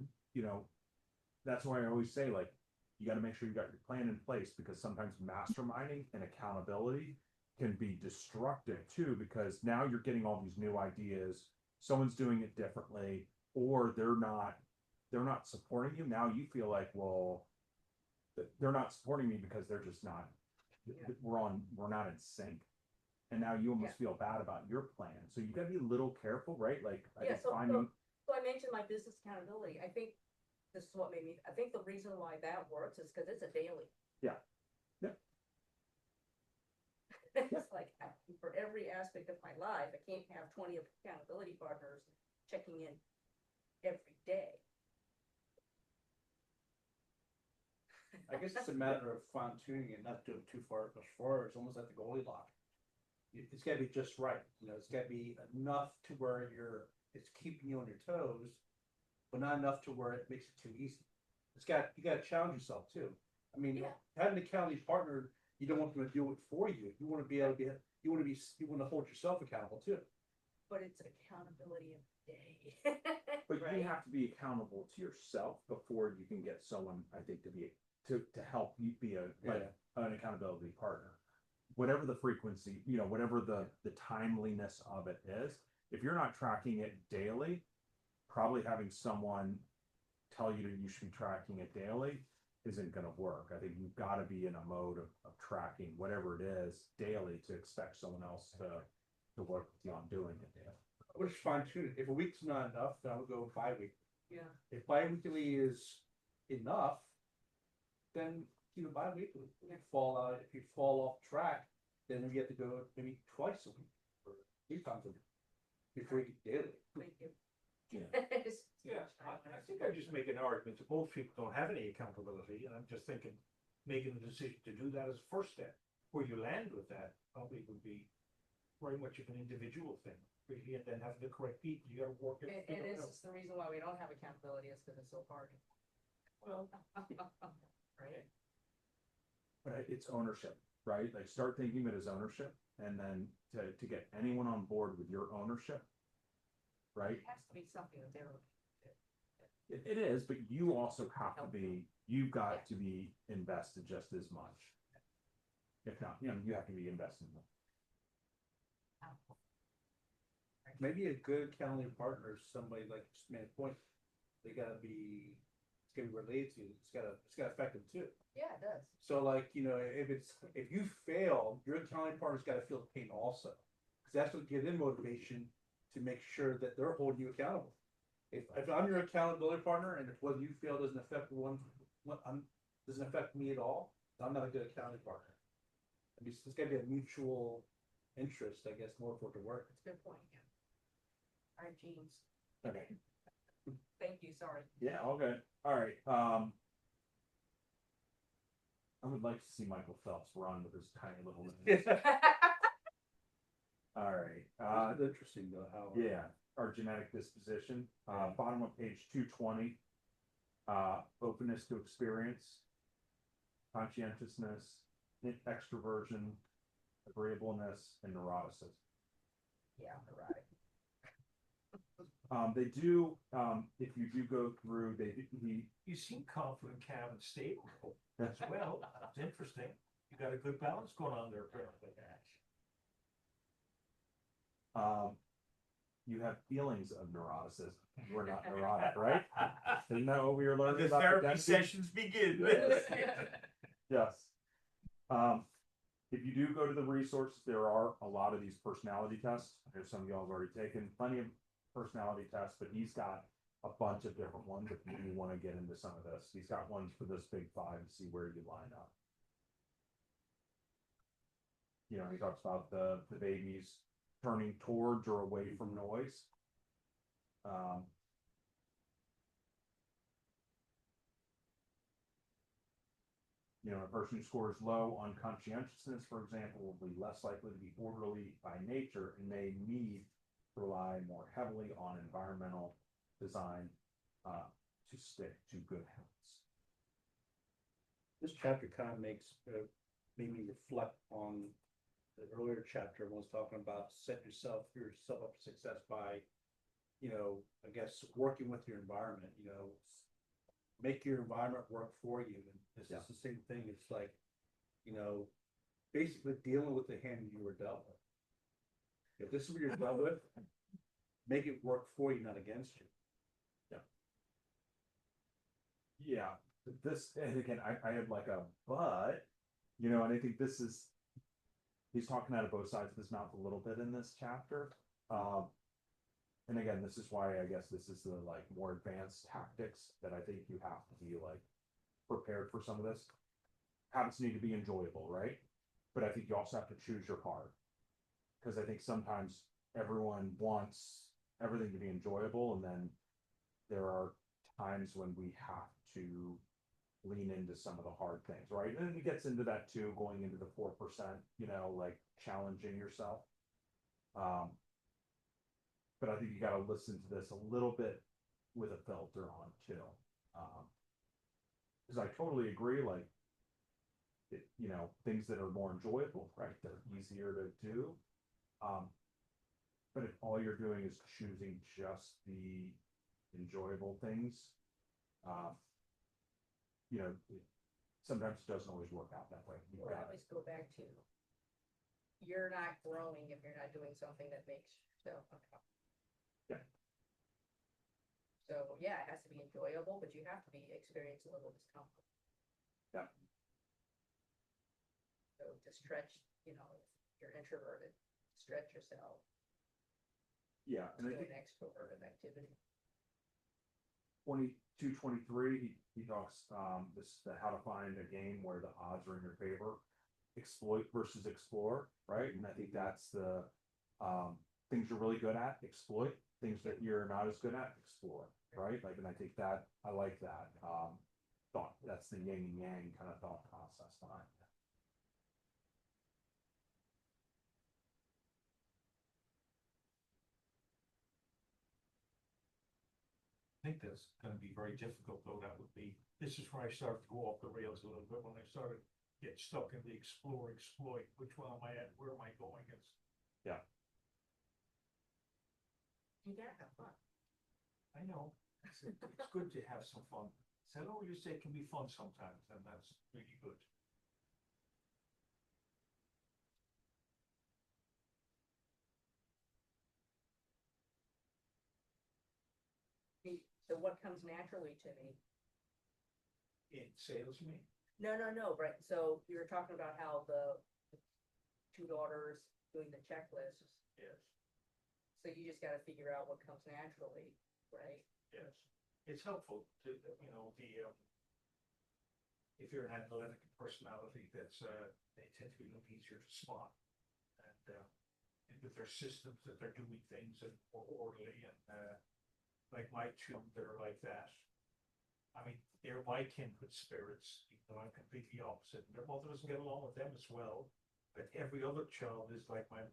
that's why I always say, like, you gotta make sure you got your plan in place, because sometimes masterminding and accountability can be destructive too, because now you're getting all these new ideas, someone's doing it differently, or they're not supporting you. Now you feel like, well, they're not supporting me because they're just not, we're not in sync. And now you almost feel bad about your plan. So you gotta be a little careful, right? Like, I Yeah, think so finding, I mentioned my business accountability. I think this is what made me, I think the reason why that works is because it's a daily. Yeah. Yeah. It's like, for every aspect of my life, I can't have 20 accountability partners checking in every day. I guess it's a matter of fine tuning and not doing too far as far. It's almost like the Goldilocks. It's gotta be just right, it's gotta be enough to where it's keeping you on your toes, but not enough to where it makes it too easy. You gotta challenge yourself too. I mean, Yeah. having a accountability partner, you don't want them to do it for you. You wanna be able to you wanna hold yourself accountable too. But it's accountability of the day. but Right? you have to be accountable to yourself before you can get someone, I think, to help you be an accountability partner. Whatever the frequency, whatever the timeliness of it is, if you're not tracking it daily, probably having someone tell you that you should be tracking it daily isn't gonna work. I think you've gotta be in a mode of tracking whatever it is daily to expect someone else to work with you on doing it daily. I would just fine tune it. If a week's not enough, then I would go bi-weekly. Yeah. If bi-weekly is enough, then keep it bi-weekly. If you fall off track, then you have to go maybe twice a week or 3 times a week before you get daily. Thank you. Yeah. It's too Yeah, much I think I just make an argument that most people don't have any accountability, and I'm just thinking, making the decision to do that as a first step. Where you land with that probably would be very much of an individual thing, really, and then having the correct people, you gotta work it. It is, it's the reason why we don't have accountability is because it's so hard. Well, Right? But it's ownership, right? Like, start thinking of it as ownership, and then to get anyone on board with your ownership, right? It has to be something that they're. It is, but you also have to be, you've got to be invested just as much. If not, you have to be invested. Maybe a good accountability partner is somebody like just made a point. It's gotta be related to you. It's gotta affect them too. Yeah, it does. So like, if you fail, your accountability partner's gotta feel the pain also. Cause that's what gives them motivation to make sure that they're holding you accountable. If I'm your accountability partner and if what you feel doesn't affect doesn't affect me at all, then I'm not a good accountability partner. I mean, it's gotta be a mutual interest, I guess, more for it to work. It's a good point, yeah. All right, James, Okay. thank you, sorry. Yeah, okay. All right. I would like to see Michael Phelps run with his tiny little legs. All right. It's interesting though, how. Yeah, our genetic disposition, bottom of page 220. Openness to experience, conscientiousness, extroversion, agreeableness, and neuroticism. Yeah, right. They do, if you do go through, you seem confident, calm, and stable as well. It's interesting. You got a good balance going on there, apparently. You have feelings of neuroticism. We're not neurotic, right? Isn't that what we were learning The about therapy identity? sessions begin. Yes. If you do go to the resources, there are a lot of these personality tests. There's some of y'all have already taken plenty of personality tests, but he's got a bunch of different ones if you want to get into some of this. He's got ones for this big five to see where you line up. You know, he talks about the babies turning towards or away from noise. You know, a person who scores low on conscientiousness, for example, will be less likely to be orderly by nature and may need to rely more heavily on environmental design to stick to good habits. This chapter kind of makes, made me reflect on the earlier chapter, when was talking about set yourself up for success by, you know, I guess, working with your environment, you know, make your environment work for you. And this is the same thing. It's like, you know, basically dealing with the hand you were dealt with. If this is what you're dealt with, make it work for you, not against you. Yeah, this, and again, I had like a but, you know, and I think this is, he's talking out of both sides of his mouth a little bit in this chapter. And again, this is why I guess this is the like more advanced tactics that I think you have to be like prepared for some of this. Habits need to be enjoyable, right? But I think you also have to choose your part. Because I think sometimes everyone wants everything to be enjoyable, and then there are times when we have to lean into some of the hard things, right? And it gets into that too, going into the 4%, you know, like challenging yourself. But I think you got to listen to this a little bit with a filter on too. Because I totally agree, like, you know, things that are more enjoyable, right? They're easier to do. But if all you're doing is choosing just the enjoyable things, you know, sometimes it doesn't always work out that way. You Or I gotta- always go back to, you're not growing if you're not doing something that makes yourself uncomfortable. Yeah. So, yeah, it has to be enjoyable, but you have to experience a little discomfort. Yeah. So to stretch, you know, if you're introverted, stretch yourself Yeah, to and I do think an extroverted activity. 22-23, he talks this how to find a game where the odds are in your favor, exploit versus explore, right? And I think that's the things you're really good at, exploit. Things that you're not as good at, explore, right? Like, and I think that I like that thought. That's the yin and yang kind of thought process behind it. I think that's gonna be very difficult, though. That would be, this is where I started to go off the rails a little bit, when I started to get stuck in the explore, exploit, which one am I at, where am I going? It's, You gotta have fun. I know, it's good to have some fun. So, oh, you say it can be fun sometimes, and that's really good. So what comes naturally to me? In sales, you mean? No, right, so you were talking about how the two daughters doing the checklists. Yes, So you just gotta figure out what comes naturally, right? yes. It's helpful to, you know, if you're an athletic personality, that's, they tend to be a little easier to spot. And with their systems that they're doing things and more orderly and, like my two that are like that. I mean, they're my kindred spirits, even though I'm completely opposite. Their mother doesn't get along with them as well, but every other child is like my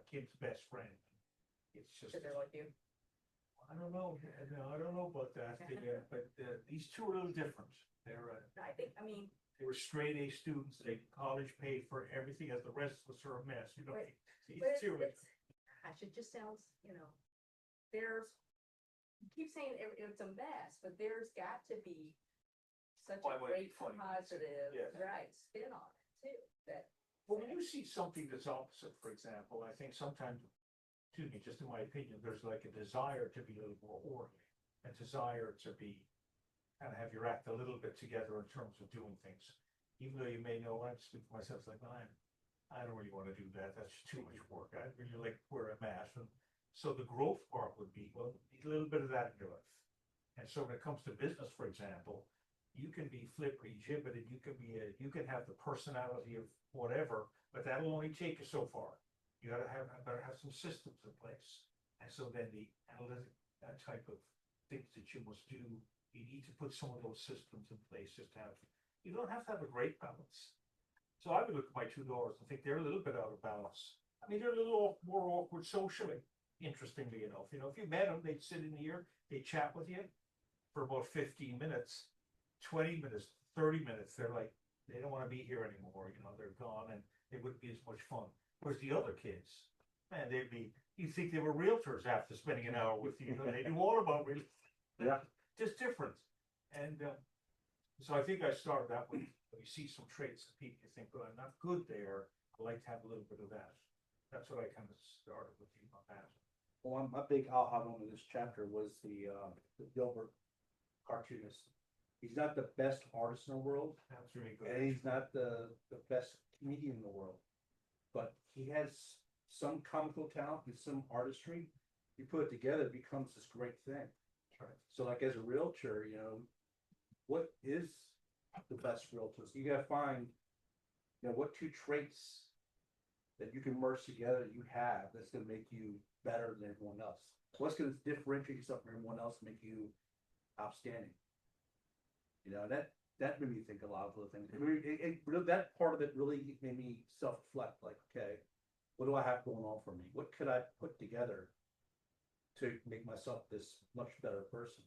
kid's best friend. It's just, Cause they're like you. I don't know, I don't know about that, but these two are a little different. They're, I think, I mean, they were straight A students, they college paid for everything, as the rest of us are a mess, you know. Right. It's but serious. gosh, it just sounds, you know, you keep saying it's a mess, but there's got to be such Why a would it be great funny? positive, Yes. right, spin on it too, that. Well, when you see something that's opposite, for example, I think sometimes excuse me, just in my opinion, there's like a desire to be a little more orderly. A desire to be, kind of have your act a little bit together in terms of doing things. Even though you may know, I speak for myself, it's like, "Man, I don't really want to do that, that's just too much work, I really like wear a mask." And so the growth part would be, well, need a little bit of that in your life. And so when it comes to business, for example, you can be flippery gibbeted, you can have the personality of whatever, but that'll only take you so far. You better have some systems in place. And so then the analytic, that type of things that you must do, you need to put some of those systems in place, just to have, you don't have to have a great balance. So I would look at my two daughters and think they're a little bit out of balance. I mean, they're a little more awkward socially, interestingly enough. You know, if you met them, they'd sit in here, they'd chat with you for about 15 minutes, 20 minutes, 30 minutes. They're like, they don't want to be here anymore. You know, they're gone and it wouldn't be as much fun. Whereas the other kids, man, you'd think they were realtors after spending an hour with you. You know, they knew all about real estate. Yeah. Just different. And so I think I started that with, when you see some traits that people, you think, well, I'm not good there. I like to have a little bit of that. That's what I kind of started with you on that. Well, my big aha moment in this chapter was the Dilbert cartoonist. He's not the best artist in the world, That's really good. and he's not the best comedian in the world. But he has some comical talent and some artistry. You put it together, it becomes this great thing. Right. So like as a realtor, you know, what is the best realtor? So you gotta find, you know, what two traits that you can merge together that you have that's gonna make you better than everyone else. What's gonna differentiate yourself from everyone else and make you outstanding? You know, that made me think a lot of other things. That part of it really made me self-reflect, like, okay, what do I have going on for me? What could I put together to make myself this much better person?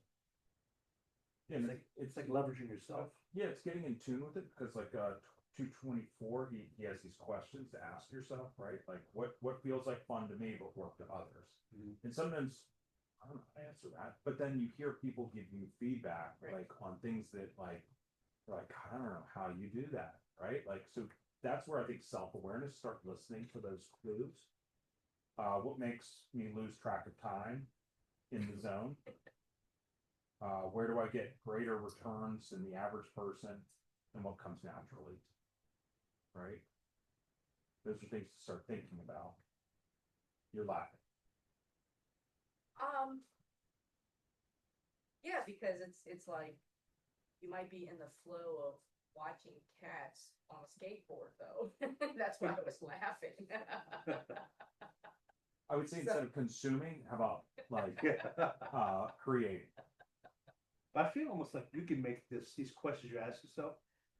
Yeah, and It's like leveraging yourself. yeah, it's getting in tune with it, because like 224, he has these questions to ask yourself, right? Like what feels like fun to me but work to others. Mhm. And sometimes I don't know how to answer that, but then you hear people give you feedback, Right. like on things that like, you're like, I don't know how you do that, right? Like, so that's where I think self-awareness, start listening for those clues. What makes me lose track of time in the zone? Where do I get greater returns than the average person, and what comes naturally? Right? Those are things to start thinking about. You're laughing. Yeah, because it's like, you might be in the flow of watching cats on a skateboard though. That's why I was laughing. I would say instead of consuming, how about like creating? I feel almost like you can make these questions you ask yourself,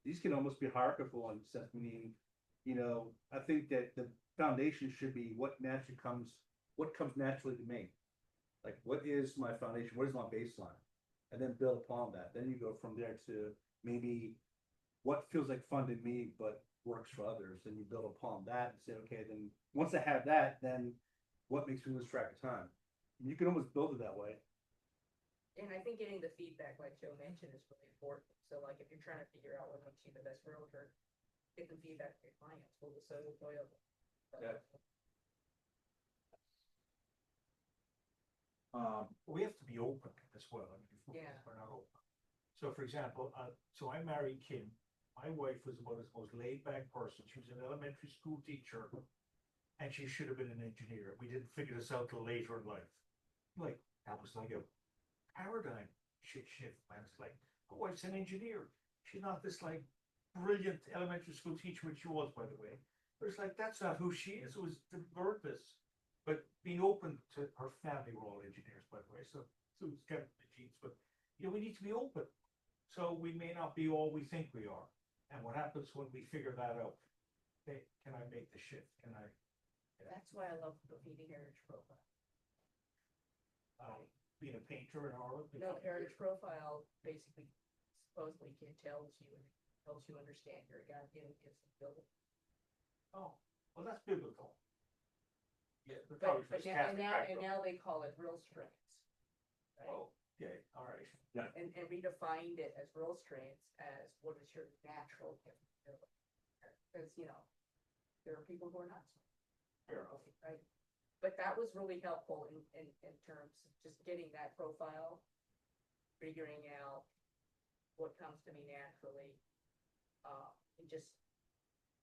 these can almost be hierarchical in sense, meaning, you know, I think that the foundation should be what comes naturally to me. Like, what is my foundation? What is my baseline? And then build upon that. Then you go from there to maybe what feels like fun to me, but works for others. And you build upon that and say, okay, then once I have that, then what makes me lose track of time? And you can almost build it that way. And I think getting the feedback, like Joe mentioned, is really important. So like, if you're trying to figure out what makes you the best realtor, get the feedback from your clients. Will the so enjoyable? Yeah. We have to be open as well. I mean, if Yeah. we're not open. So for example, so I married Kim. My wife was about the most laid back person. She was an elementary school teacher and she should have been an engineer. We didn't figure this out till later in life. Like, that was like a paradigm shift, man. It's like, my wife's an engineer. She's not this like brilliant elementary school teacher, which she was, by the way. But it's like, that's not who she is. It was the purpose. But being open to her family, were all engineers, by the way. So it's kind of the genes, but you know, we need to be open. So we may not be all we think we are. And what happens when we figure that out? Hey, can I make the shift? Can I That's why I love the Graffiti Heritage Profile. being a painter in Harlem? No, Heritage Profile basically supposedly tells you understand your God-given gifts and abilities. Oh, well, that's biblical. Yeah, but But probably now, and now they call it real strengths. Right? Oh, okay, all right. And redefined it as real strengths as what is your natural gift. Because, you know, there are people who are not. Fair enough. Right? But that was really helpful in terms of just getting that profile, figuring out what comes to me naturally. And just,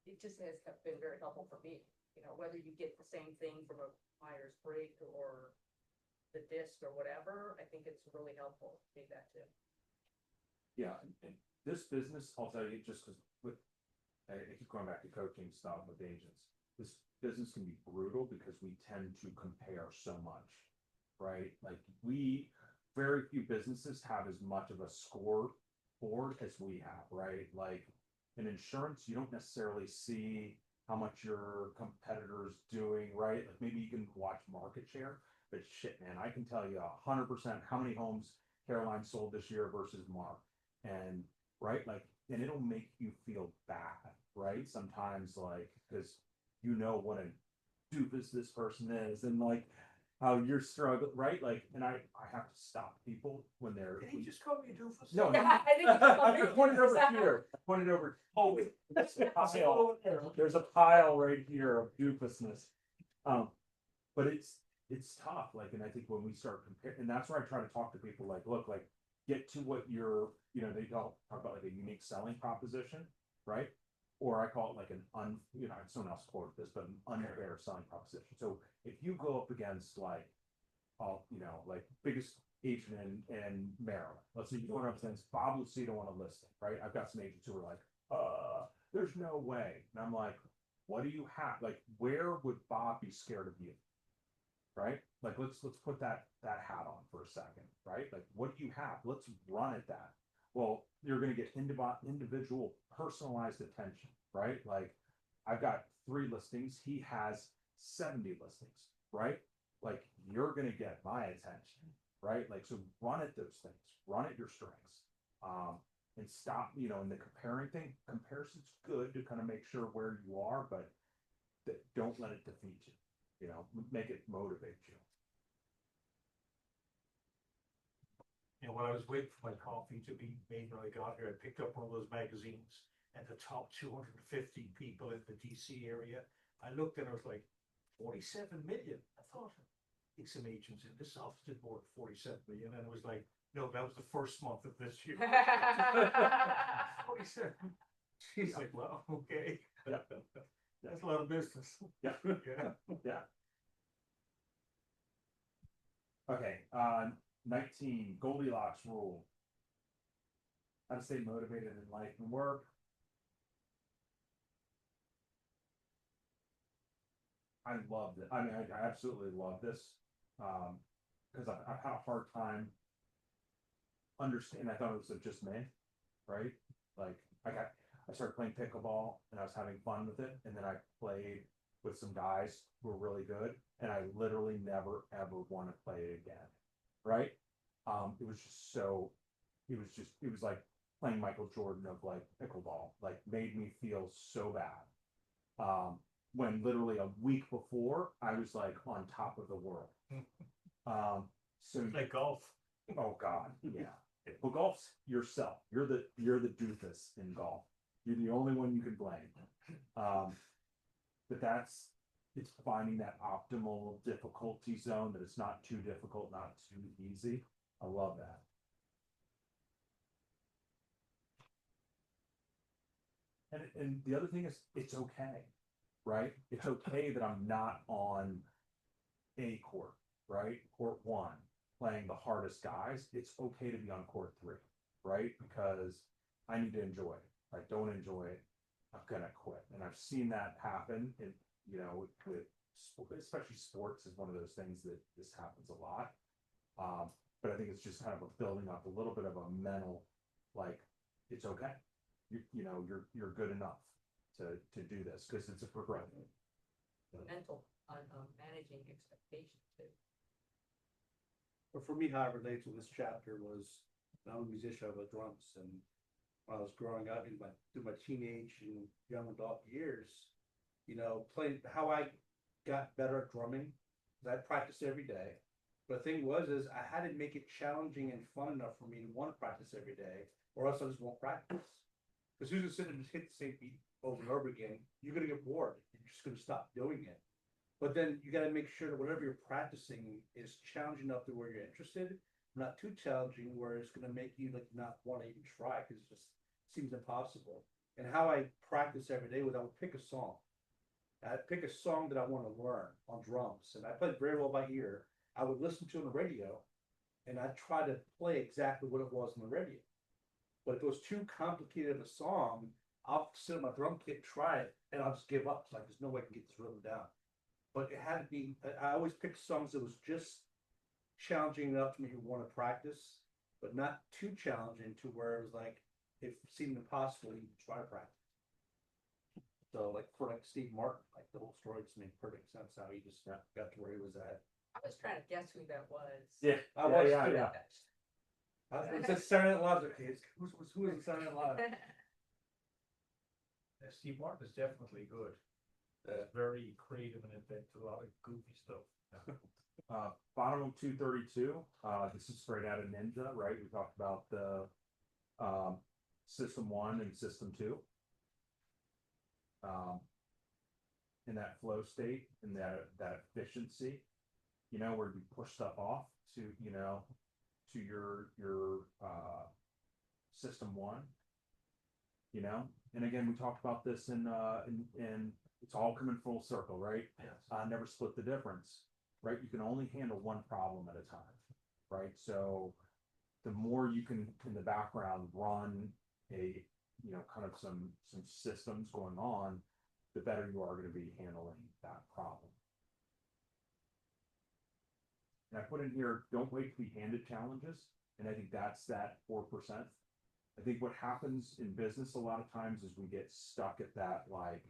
it just has been very helpful for me, you know, whether you get the same thing from a Myers-Briggs or the disc or whatever, I think it's really helpful to do that too. Yeah, and this business, I'll tell you, just because with, I keep going back to coaching stuff with agents. This business can be brutal because we tend to compare so much, right? Like very few businesses have as much of a scoreboard as we have, right? Like in insurance, you don't necessarily see how much your competitor's doing, right? Like maybe you can watch market share, but shit, man, I can tell you 100% how many homes Caroline sold this year versus Mark. And right, like, and it'll make you feel bad, right? Sometimes, like, because you know what a doofus this person is, and like how you're struggling, right? Like, and I have to stop people when they're. Did he just call me a doofus? No, Yeah, I think it's I pointed over here. I pointed over. Oh, there's a pile. There's a pile right here of doofusness. But it's tough. Like, and I think when we start comparing, and that's where I try to talk to people. Like, look, like, get to what you're, you know, they talk about like a unique selling proposition, right? Or I call it like you know, someone else quoted this, but an unfair selling proposition. So if you go up against like, you know, like biggest agent in Maryland, let's say you're going up against Bob Lucido on a listing, right? I've got some agents who are like, there's no way. And I'm like, what do you have? Like, where would Bob be scared of you? Right? Like, let's put that hat on for a second, right? Like, what do you have? Let's run at that. Well, you're going to get individual personalized attention, right? Like, I've got 3 listings. He has 70 listings, right? Like, you're going to get my attention, right? Like, so run at those things, run at your strengths, and stop, you know, in the comparing thing. Comparison's good to kind of make sure where you are, but don't let it defeat you. You know, make it motivate you. You know, when I was waiting for my coffee to be made when I got here, I picked up one of those magazines and the top 250 people in the DC area. I looked and I was like, 47 million. I thought, I think some agents in this office did more than 47 million. And it was like, no, that was the first month of this year. 47. She's like, well, okay. Yeah. That's a lot of business. Yeah. Yeah. Yeah. Okay. 19, Goldilocks rule. How to stay motivated in life and work. I loved it. I mean, I absolutely love this. Because I've had a hard time understanding. I thought it was just me, right? Like, I started playing pickleball and I was having fun with it. And then I played with some guys who were really good. And I literally never, ever want to play it again. Right? It was just it was like playing Michael Jordan of like pickleball, like made me feel so bad. When literally a week before I was like on top of the world. So Like golf. oh God, yeah. Well, golf's yourself. You're the doofus in golf. You're the only one you can blame. But it's finding that optimal difficulty zone that it's not too difficult, not too easy. I love that. And the other thing is it's okay, right? It's okay that I'm not on a court, right? Court 1, playing the hardest guys. It's okay to be on court 3, right? Because I need to enjoy it. If I don't enjoy it, I'm gonna quit. And I've seen that happen in, you know, with especially sports is one of those things that this happens a lot. But I think it's just kind of building up a little bit of a mental, like, it's okay. You know, you're good enough to do this because it's a progression. Mental on managing expectations too. But for me, how it relates to this chapter was, I'm a musician, I was drums, and when I was growing up through my teenage and young adult years, you know, playing how I got better at drumming, I practiced every day. But the thing is I had to make it challenging and fun enough for me to want to practice every day, or else I just won't practice. Because who's gonna sit and just hit the same beat over and over again? You're gonna get bored. You're just gonna stop doing it. But then you gotta make sure that whatever you're practicing is challenging enough to where you're interested, not too challenging where it's gonna make you like not wanna even try, cause it just seems impossible. And how I practice every day was I would pick a song. I'd pick a song that I wanna learn on drums, and I played very well by ear. I would listen to it on the radio, and I'd try to play exactly what it was on the radio. But if it was too complicated of a song, I'll sit on my drum kit, try it, and I'll just give up. It's like, there's no way I can get this rhythm down. But it had to be, I always picked songs that was just challenging enough to make me want to practice, but not too challenging to where it was like, it seemed impossible to even try to practice. So like for like Steve Martin, like the whole story just made perfect sense how he just got to where he was at. I was trying to guess who that was. Yeah, I was yeah, too. yeah. It said Saturday Night Live. Okay, who is Saturday Night Live? Steve Martin is definitely good. Very creative and inventive, a lot of goofy stuff. Bottom of 232, this is straight out of Ninja, right? We talked about the System 1 and System 2. In that flow state and that efficiency, you know, where you push stuff off to, you know, to your System 1, you know. And again, we talked about this in it's all coming full circle, right? Yes. Never split the difference, right? You can only handle one problem at a time, right? So the more you can in the background run a, you know, kind of some systems going on, the better you are going to be handling that problem. And I put in here, don't wait to be handed challenges. And I think that's that 4%. I think what happens in business a lot of times is we get stuck at that, like,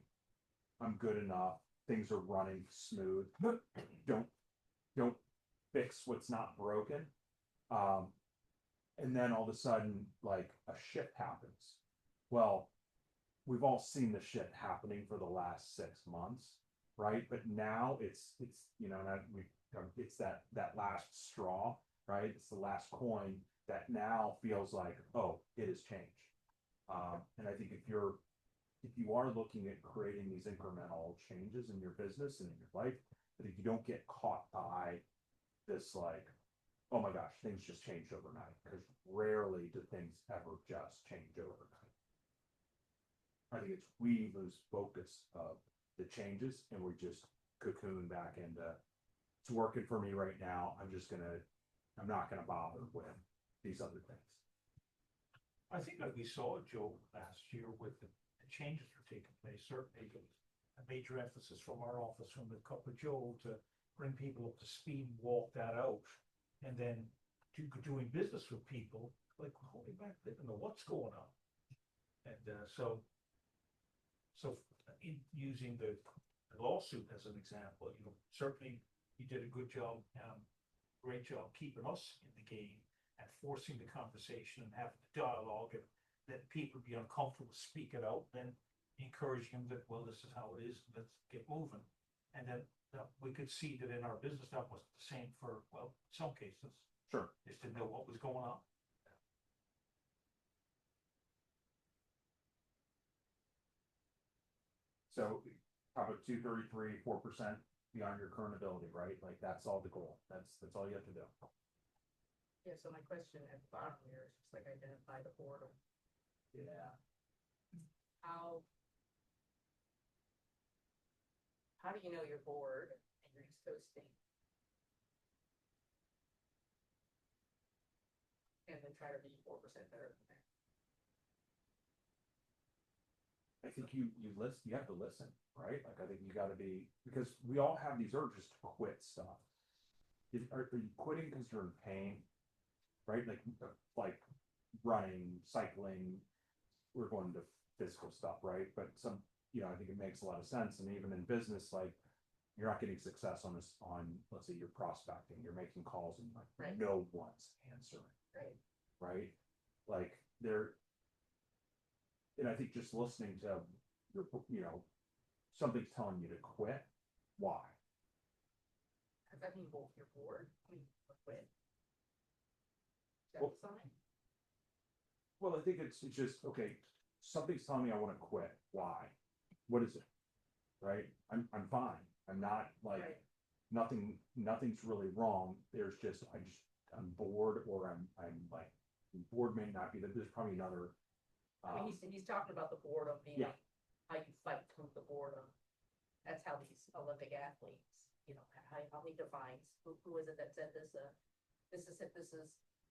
I'm good enough, things are running smooth. Don't fix what's not broken. And then all of a sudden, like, a shift happens. Well, we've all seen the shift happening for the last 6 months, right? But now it's you know, it's that last straw, right? It's the last coin that now feels like, oh, it has changed. And I think if you are looking at creating these incremental changes in your business and in your life, I think you don't get caught by this, like, oh my gosh, things just changed overnight, because rarely do things ever just change overnight. I think it's we lose focus of the changes and we just cocoon back into, it's working for me right now. I'm not gonna bother with these other things. I think like we saw, Joe, last year with the changes that were taking place, certainly there was a major emphasis from our office, from the cup of Joe, to bring people up to speed and walk that out. And then doing business with people, like, holy back, they don't know what's going on. And so in using the lawsuit as an example, you know, certainly you did a good job, great job keeping us in the game and forcing the conversation and having the dialogue, and letting people be uncomfortable, speak it out, then encouraging them that, well, this is how it is, let's get moving. And then we could see that in our business, that was the same for, well, some cases. Sure. Just didn't know what was going on. So probably 233, 4% beyond your current ability, right? Like, that's all the goal. That's all you have to do. Yeah, so my question at the bottom here is just like identify the boredom. Yeah. How do you know you're bored and you're just coasting? And then try to be 4% better than that. I think you listen, you have to listen, right? Like, I think you gotta be, because we all have these urges to quit stuff. Are you quitting because you're in pain? Right? Like running, cycling, we're going to physical stuff, right? But you know, I think it makes a lot of sense. And even in business, like, you're not getting success on let's say you're prospecting, you're making calls and like Right. no one's answering. Right. Right? Like, and I think just listening to you know, something's telling you to quit. Why? Does that mean both you're bored? I mean, quit. Is that Well- a sign? Well, I think it's just, okay, something's telling me I want to quit. Why? What is it? Right? I'm fine. I'm not like, Right. nothing's really wrong. I'm bored, or I'm like, bored may not be, there's probably another. I mean, he's talking about the boredom being Yeah. how you fight through the boredom. That's how these Olympic athletes, you know, how he defines, who is it that said this,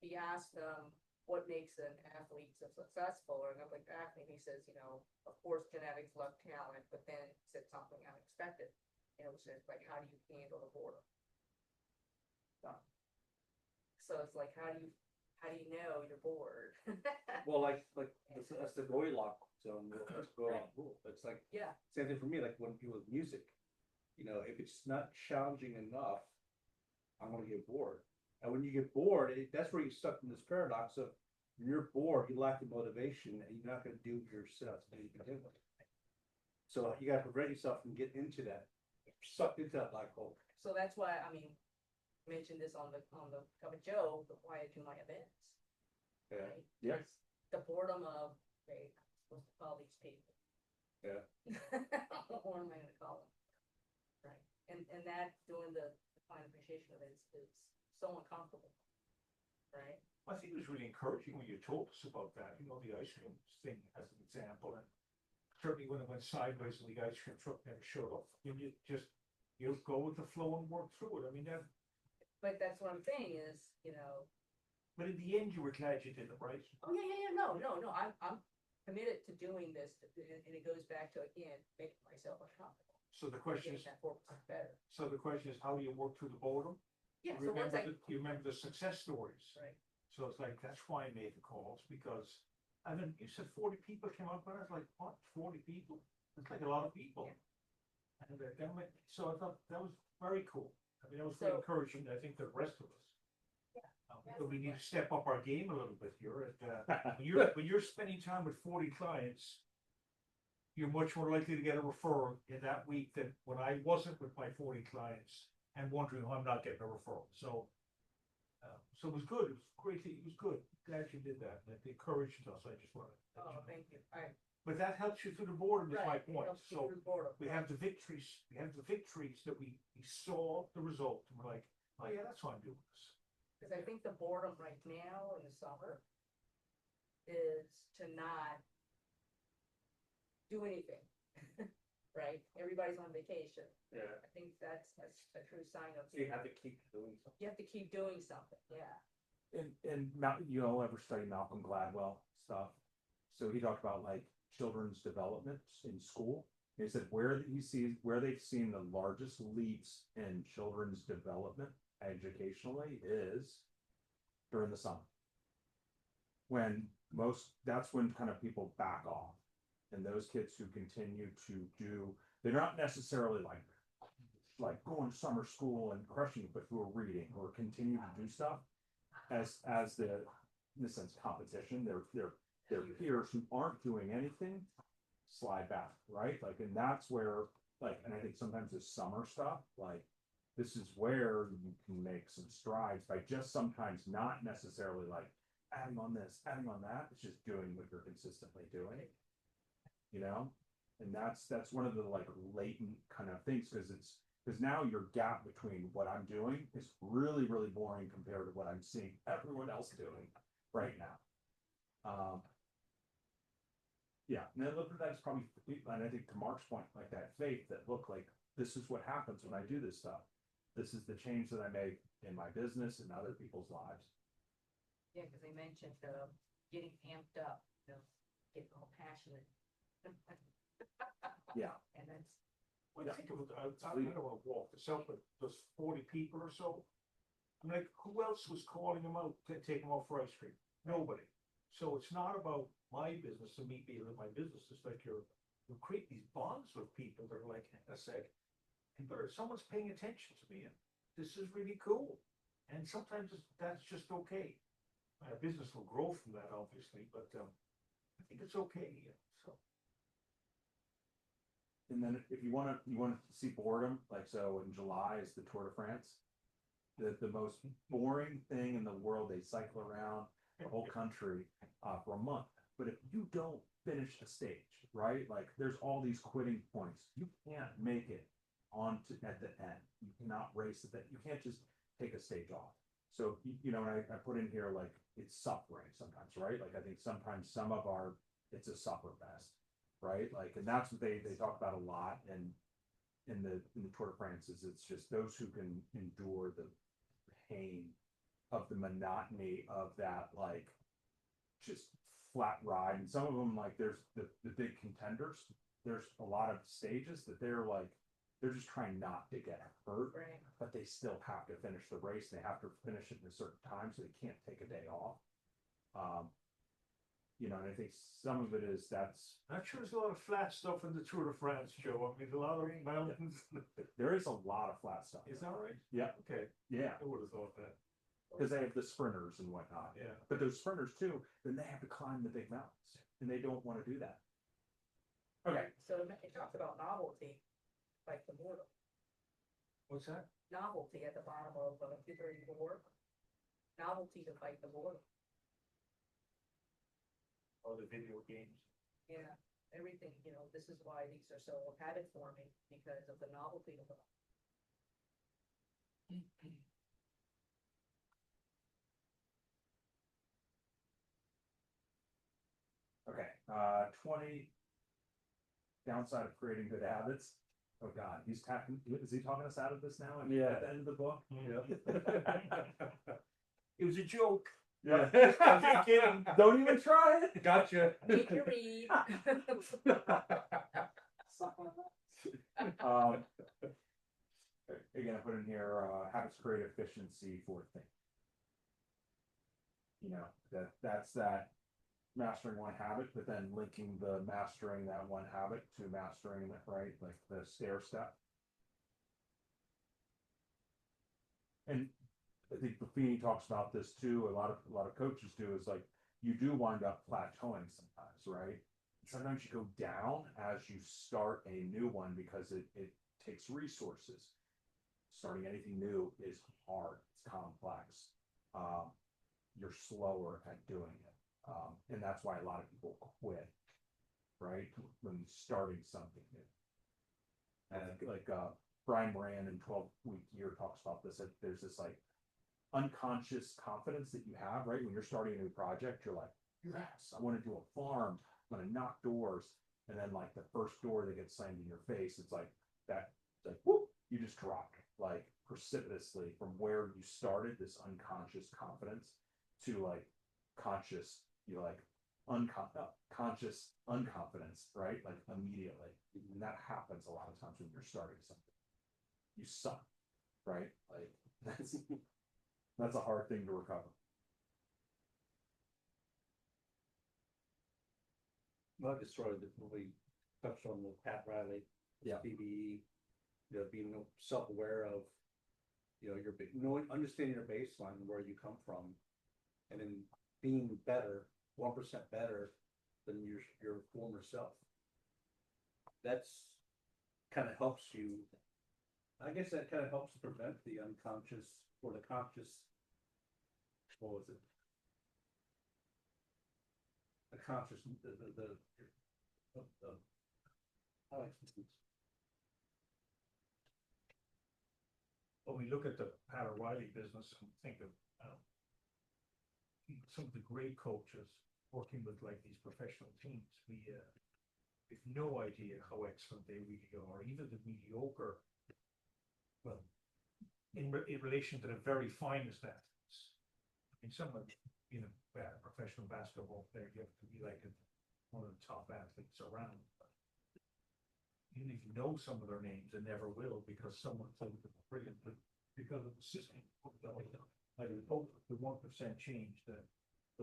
he asked, what makes an athlete so successful or an Olympic athlete? He says, you know, of course, genetics, luck, talent, but then he said something unexpected. And it was just like, how do you handle the boredom? So it's like, how do you know you're bored? Well, that's the Goldilocks zone, that's Goldilocks rule. It's like, Yeah, same thing for me, like when people with music, you know, if it's not challenging enough, I'm gonna get bored. And when you get bored, that's where you're stuck in this paradox of when you're bored, you lack the motivation, and you're not gonna do yourself to begin with. So you gotta prevent yourself from getting into that, sucked into that black hole. so that's why, I mean, I mentioned this on the Cup of Joe, but why I do my events. Yeah. Right? Yeah. It's the boredom of, okay, I'm supposed to call these people. Yeah. What am I gonna call them? Right, and that, doing the client appreciation events is so uncomfortable. Right? I think it was really encouraging when you told us about that, you know, the ice cream thing as an example, and certainly when it went sideways and the ice cream truck never showed up, you go with the flow and work through it, I mean, But that's what I'm saying is, you know, but in the end, you were glad you did it, right? oh, yeah, no, I'm committed to doing this, and it goes back to, again, making myself accountable. So the question Getting is, that 4% better. so the question is, how do you work through the boredom? Yeah, You so once remember, you remember the success stories. right, So it's like, that's why I made the calls, because, and then you said 40 people came up, and I was like, what, 40 people? It's like a lot of people. And so I thought that was very cool. I mean, that was very So- encouraging, I think, the rest of us. Yeah. But we need to step up our game a little bit here, and, when you're spending time with 40 clients, you're much more likely to get a referral in that week than when I wasn't with my 40 clients and wondering why I'm not getting a referral. So it was good. It was great. It was good. Glad you did that. That encouraged us. I just wanted. oh, thank you, alright. But that helps you through the boredom is my Right, it point. helps you So through boredom. we have the victories. We have the victories that we saw the result, and we're like, oh yeah, that's why I'm doing this. Cause I think the boredom right now in the summer is to not do anything. Right, everybody's on vacation, Yeah. I think that's a true sign of, So you have to keep doing something. you have to keep doing something, yeah. And you all ever study Malcolm Gladwell stuff? So he talked about like children's development in school. He said where they've seen the largest leaps in children's development educationally is during the summer. That's when kind of people back off. And those kids who continue to they're not necessarily like going to summer school and crushing it, but who are reading or continue to do stuff as in a sense, competition, their peers who aren't doing anything slide back, right? Like, and that's where, like, and I think sometimes the summer stuff, like, this is where you can make some strides by just sometimes not necessarily like adding on this, adding on that. It's just doing what you're consistently doing, you know? And that's one of the like latent kind of things, because now your gap between what I'm doing is really, really boring compared to what I'm seeing everyone else doing right now. Yeah, and then look at that, it's probably, and I think to Mark's point, like that faith that look like this is what happens when I do this stuff. This is the change that I make in my business and other people's lives. Yeah, cause they mentioned, getting amped up, you know, getting all passionate. Yeah. And that's, When I think of it, I don't wanna walk this out, but those 40 people or so. I'm like, who else was calling them out to take them out for ice cream? Nobody. So it's not about my business and me being in my business. It's like you create these bonds with people that are like, I said, someone's paying attention to me, and this is really cool. And sometimes that's just okay. My business will grow from that, obviously, but I think it's okay. So And then if you want to see boredom, like so in July is the Tour de France. The most boring thing in the world, they cycle around the whole country for a month. But if you don't finish a stage, right? Like there's all these quitting points. You can't make it onto at the end. You cannot race at that. You can't just take a stage off. So you know, and I put in here like it's suffering sometimes, right? Like I think sometimes some of our it's a suffer fest, right? Like, and that's what they talk about a lot. And in the Tour de France is it's just those who can endure the pain of the monotony of that, like just flat ride. And some of them, like there's the big contenders. There's a lot of stages that they're like they're just trying not to get hurt, Right. but they still have to finish the race. They have to finish it in a certain time, so they can't take a day off. You know, and I think some of it is that's Not sure there's a lot of flat stuff in the Tour de France, Joe. I mean, a lot of mountains. there is a lot of flat stuff. Is that right? Yeah, Okay, yeah, I would have thought that. because they have the sprinters and whatnot. Yeah. But those sprinters too, then they have to climb the big mountains, and they don't want to do that. Okay, So it talks about novelty, like the boredom, What's that? novelty at the bottom of 234. Novelty to fight the boredom. Oh, the video games. Yeah, everything, you know, this is why these are so habit forming, because of the novelty of them. okay. 20 downside of creating good habits. Oh God, he's talking. Is he talking us out of this now? Yeah. At the end of the book. It was a joke. Yeah. I'm just kidding. Don't even try it. Gotcha. Keep your read. um, again, I put in here habits create efficiency for thinking. You know that's that mastering one habit, but then linking the mastering that one habit to mastering that, right? Like the stair step. And I think Buffini talks about this too. A lot of coaches do is like you do wind up plateauing sometimes, right? Sometimes you go down as you start a new one because it takes resources. Starting anything new is hard. It's complex. You're slower at doing it. And that's why a lot of people quit, right? When starting something new. And like Brian Moran in 12-Week Year talks about this. That there's this like unconscious confidence that you have, right? When you're starting a new project, you're like, yes, I want to do a farm. I'm going to knock doors. And then like the first door that gets slammed in your face, it's like that, like, whoop, you just dropped like precipitously from where you started this unconscious confidence to like conscious, you know, like conscious unconfidence, right? Like immediately. And that happens a lot of times when you're starting something. You suck, right? Like that's a hard thing to recover. Well, just sort of we touched on the Pat Riley, Yeah. BBE, you know, being self-aware of, you know, knowing, understanding your baseline and where you come from, and then being better, 1% better than your former self. That's kind of helps you. I guess that kind of helps prevent the unconscious or the conscious. What was it? The conscious, I like this. When we look at the Pat O'Reilly business and think of some of the great coaches working with like these professional teams, we've no idea how excellent they really are, even the mediocre. Well, in relation to the very finest athletes. I mean, someone, you know, professional basketball player, you have to be like one of the top athletes around. Even if you know some of their names, and never will, because someone told them brilliant, but because of the system. I would hope the 1% change that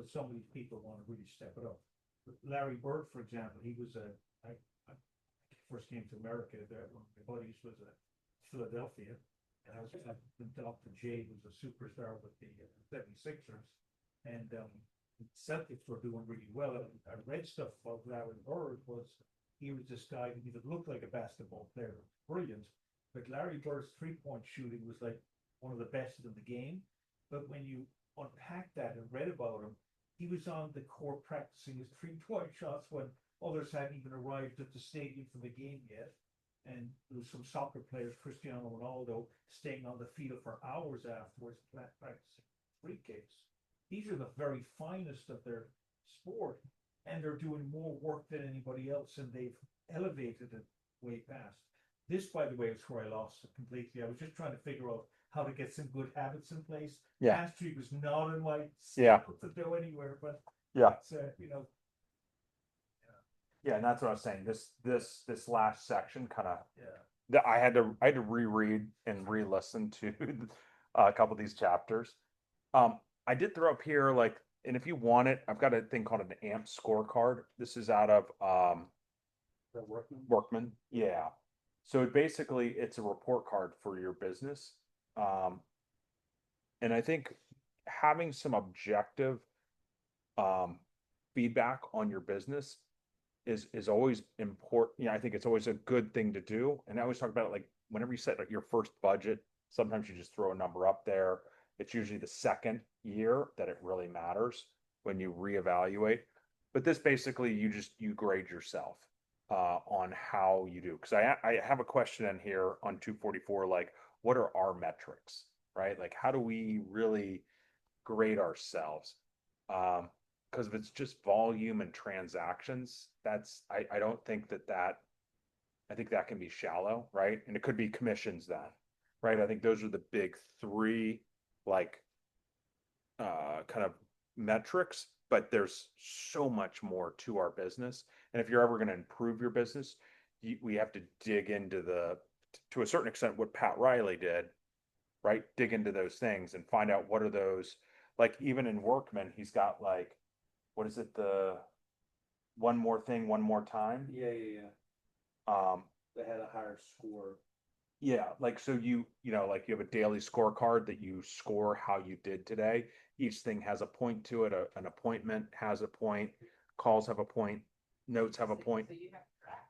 some of these people want to really step it up. But Larry Bird, for example, he was I first came to America. One of my buddies was Philadelphia, and Dr. J was a superstar with the 76ers, and Celtics were doing really well. I read stuff about Larry Bird. He was this guy who even looked like a basketball player, brilliant. But Larry Bird's three-point shooting was like one of the best in the game. But when you unpack that and read about him, he was on the court practicing his three-point shots when others hadn't even arrived at the stadium for the game yet. And there was some soccer players, Cristiano Ronaldo, staying on the field for hours afterwards, practicing free kicks. These are the very finest of their sport, and they're doing more work than anybody else, and they've elevated it way past. This, by the way, is where I lost it completely. I was just trying to figure out how to get some good habits in place. Yeah. Mastery was not in my Yeah. skill to do anywhere, but Yeah. it's, Yeah, and that's what I was saying. This last section kind of yeah. that I had to reread and re-listen to a couple of these chapters. I did throw up here like, and if you want it, I've got a thing called an AMP scorecard. This is out of The workman. Workman. Yeah. So basically, it's a report card for your business. And I think having some objective feedback on your business is always important. You know, I think it's always a good thing to do. And I always talk about it like whenever you set like your first budget, sometimes you just throw a number up there. It's usually the second year that it really matters when you reevaluate. But this basically you grade yourself on how you do. Because I have a question in here on 244, like what are our metrics, right? Like how do we really grade ourselves? Because if it's just volume and transactions, I don't think I think that can be shallow, right? And it could be commissions then, right? I think those are the big three, like, kind of metrics, but there's so much more to our business. And if you're ever going to improve your business, we have to dig into to a certain extent, what Pat Riley did, right? Dig into those things and find out what are those, like even in Workman, he's got like, what is it? The one more thing, one more time. Yeah. They had a higher score. Yeah, like so you know, like you have a daily scorecard that you score how you did today. Each thing has a point to it. An appointment has a point, calls have a point, notes have a point. So you have to track.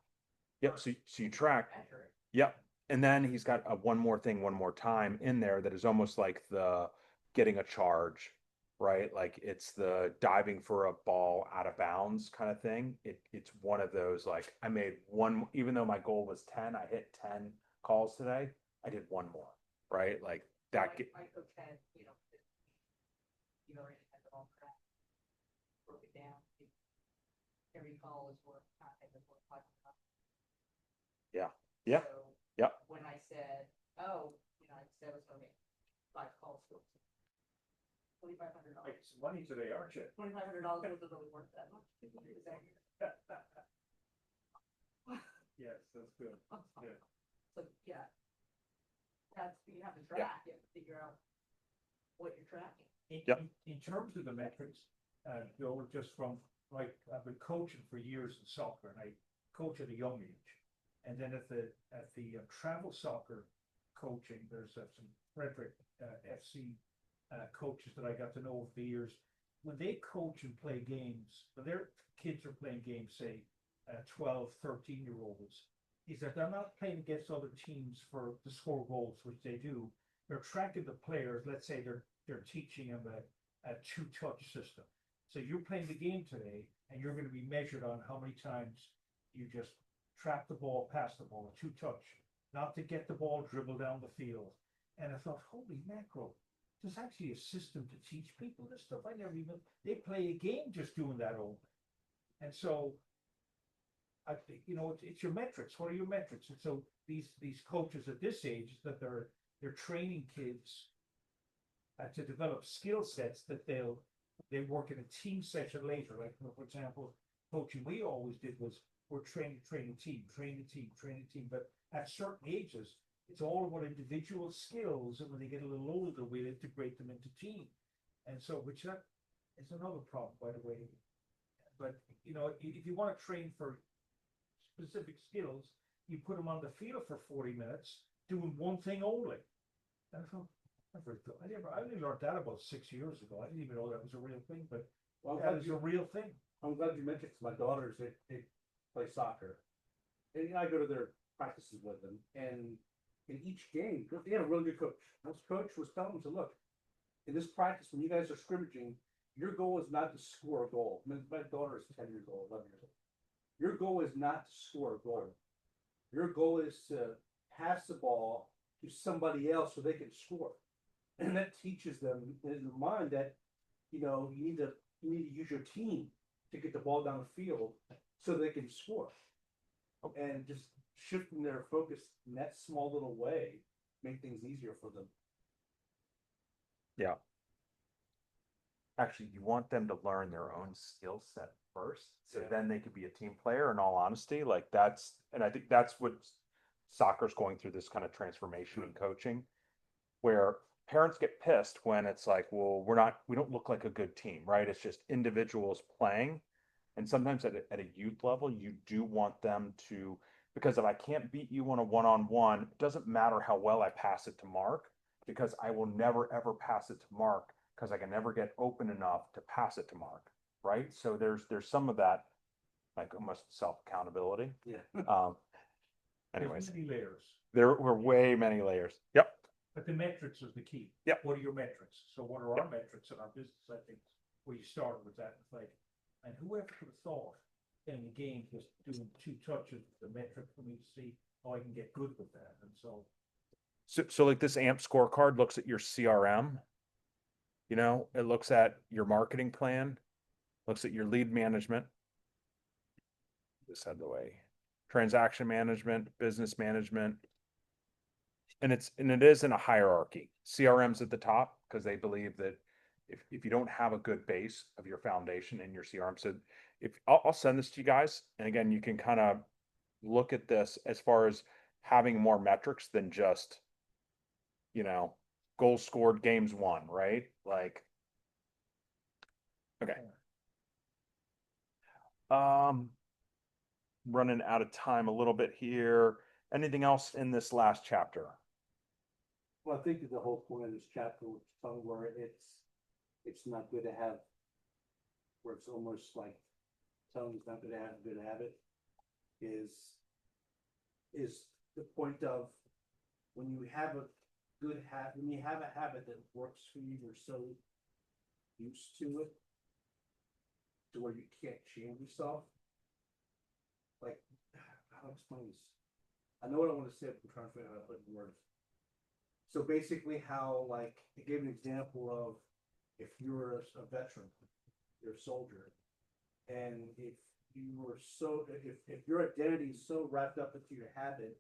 Yep, so you track. Measure it. Yep. And then he's got a one more thing, one more time in there that is almost like the getting a charge, right? Like it's the diving for a ball out of bounds kind of thing. It's one of those like I made one, even though my goal was 10, I hit 10 calls today. I did one more, right? Like that. My coach had, you already had it all tracked. Broke it down. Every call is worth time, is worth $500. Yeah. Yeah. So Yep. when I said, oh, I said it was gonna be 5 calls. $2,500. Making some money today, aren't you? $2,500 wasn't really worth that much. Yes, that's good. Yeah. So, yeah. You have to track, you have to figure out what you're tracking. In terms of the metrics, Bill, just from, like, I've been coaching for years in soccer, and I coach at a young age. And then at the travel soccer coaching, there's some Frederick FC coaches that I got to know over the years. When they coach and play games, when their kids are playing games, say 12, 13-year-olds, is that they're not playing against other teams to score goals, which they do. They're tracking the players. Let's say they're teaching them a two-touch system. So you're playing the game today, and you're going to be measured on how many times you just trap the ball, pass the ball, two-touch, not to get the ball dribbled down the field. And I thought, holy mackerel, there's actually a system to teach people this stuff. I never even, they play a game just doing that only. And so, I think, it's your metrics. What are your metrics? And so these coaches at this age, that they're training kids to develop skill sets that they work in a team session later. Like, for example, coaching we always did was we're train a team. But at certain ages, it's all about individual skills, and when they get a little older, we'll integrate them into team. And so, which that is another problem, by the way. But if you want to train for specific skills, you put them on the field for 40 minutes doing one thing only. And I thought, I only learned that about 6 years ago. I didn't even know that was a real thing, but that is a real thing. I'm glad you mentioned it, 'cause my daughters, they play soccer. And I go to their practices with them, and in each game, they had a really good coach. This coach was telling them to look, in this practice, when you guys are scrimmaging, your goal is not to score a goal. My daughter is 10 years old, 11 years old. Your goal is not to score a goal. Your goal is to pass the ball to somebody else so they can score. And that teaches them in their mind that, you know, you need to use your team to get the ball down the field so they can score. And just shifting their focus in that small little way, make things easier for them. Yeah. Actually, you want them to learn their own skill set first, so Yeah. then they could be a team player. In all honesty, like and I think that's what soccer's going through, this kind of transformation in coaching, where parents get pissed when it's like, well, we don't look like a good team, right? It's just individuals playing. And sometimes at a youth level, you do want them to, because if I can't beat you on a one-on-one, it doesn't matter how well I pass it to Mark, because I will never ever pass it to Mark because I can never get open enough to pass it to Mark, right? So there's some of that, like almost self-accountability. Yeah. Anyways, There's many layers, there were way many layers. Yep. but the metrics is the key. Yep. What are your metrics? So what are our metrics in our business? I think where you started with that, it's like, and whoever could have thought in the game, just doing 2 touches, the metric for me to see how I can get good with that, and so. So like this AMP scorecard looks at your CRM. You know, it looks at your marketing plan, looks at your lead management. This out of the way. Transaction management, business management. And it is in a hierarchy. CRM's at the top because they believe that if you don't have a good base of your foundation in your CRM, so if I'll send this to you guys, and again, you can kind of look at this as far as having more metrics than just, you know, goals scored, games won, right? Like, okay. Running out of time a little bit here. Anything else in this last chapter? Well, I think that the whole point of this chapter was telling where it's not good to have, where it's almost like telling it's not good to have a good habit is the point of when you have a good habit, when you have a habit that works for you, you're so used to it to where you can't change yourself. Like, how to explain this? I know what I want to say, but I'm trying to figure out how to put it in words. So basically how, like, I gave an example of if you're a veteran, you're a soldier, and if your identity is so wrapped up into your habit,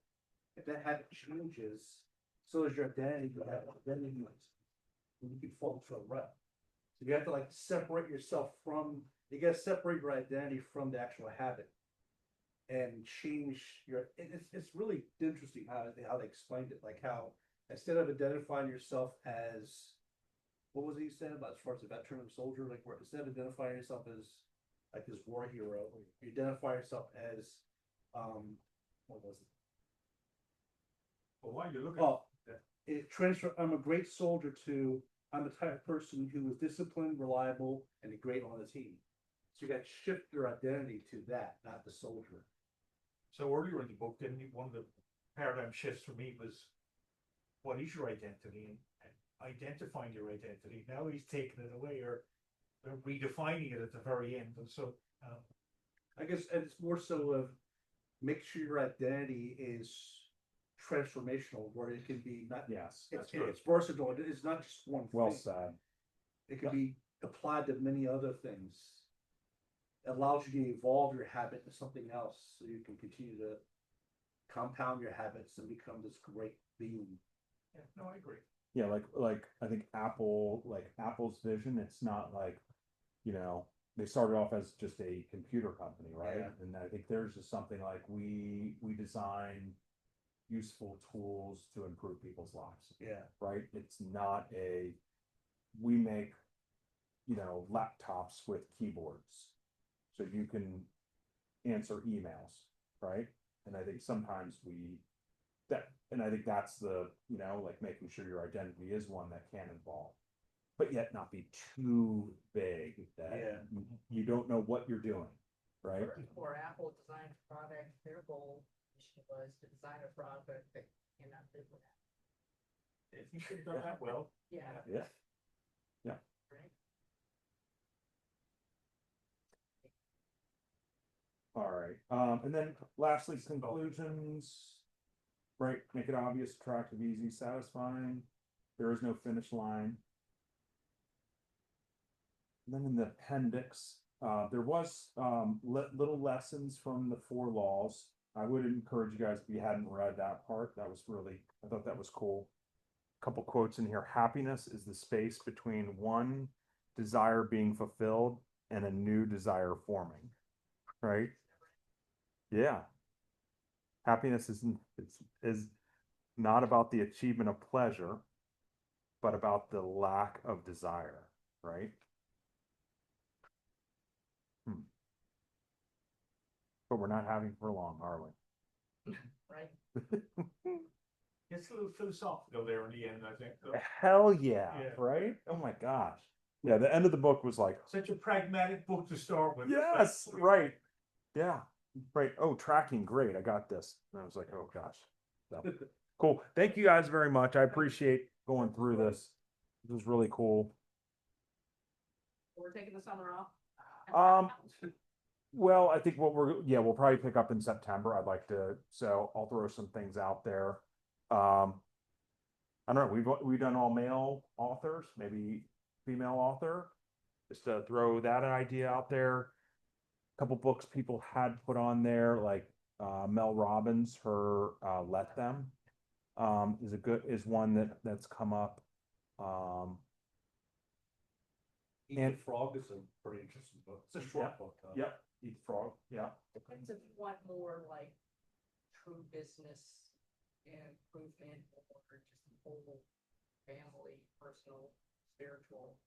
if that habit changes, so is your identity, you have identity, and you can fall into a rut. So you have to like separate yourself from, you gotta separate your identity from the actual habit. And change it's really interesting how they explained it, like how instead of identifying yourself as, what was it you said about as far as a veteran or soldier, like where instead of identifying yourself as like this war hero, you identify yourself as what was it? Well, while you're looking. Oh, it transfer. I'm a great soldier to I'm the type of person who is disciplined, reliable, and a great on the team. So you got to shift your identity to that, not the soldier. So earlier in the book, didn't you, one of the paradigm shifts for me was, what is your identity, and identifying your identity. Now he's taking it away or redefining it at the very end, and so. I guess it's more so of make sure your identity is transformational, where it can be not. Yes, It's versatile. It's not just one well thing. said. It can be applied to many other things. It allows you to evolve your habit to something else, so you can continue to compound your habits and become this great being. Yeah, no, I agree. Yeah, like I think Apple's vision, it's not like, you know, they started off as just a computer company, right? Yeah. And I think there's just something like we design useful tools to improve people's lives, Yeah. right? It's not we make, you know, laptops with keyboards so you can answer emails, right? And I think sometimes and I think that's the, you know, like making sure your identity is one that can evolve, but yet not be too big that you don't know what you're doing, right? Before Apple designed a product, their goal was to design a product that cannot live without. You should have done that well. Yeah. Yeah. Yeah. Right. All right. right, and then lastly, conclusions. Right, make it obvious, attractive, easy, satisfying. There is no finish line. And then in the appendix, there was little lessons from the four laws. I would encourage you guys, if you hadn't read that part, that was really, I thought that was cool. Couple quotes in here. Happiness is the space between one desire being fulfilled and a new desire forming. Right? Yeah. Happiness is not about the achievement of pleasure, but about the lack of desire, right? But we're not having for long, are we? Right? It's a little philosophical there in the end, I think. Though. Hell yeah, Yeah. right? Oh my gosh. Yeah, the end of the book was like, Such a pragmatic book to start with. yes, right. Yeah, right. Oh, tracking, great. I got this. And I was like, oh gosh. So, cool. Thank you guys very much. I appreciate going through this. This was really cool. We're taking the summer off. Well, I think we'll probably pick up in September. I'd like to, so I'll throw some things out there. I don't know, we've done all male authors, maybe female author, just to throw that idea out there. Couple books people had put on there, like Mel Robbins, her Let Them is one that's come up. Eat And- the Frog is a pretty interesting book. It's a short book. Though. Yep, Eat the Frog, yeah. Depends if you want more like true business improvement or just whole family, personal, spiritual.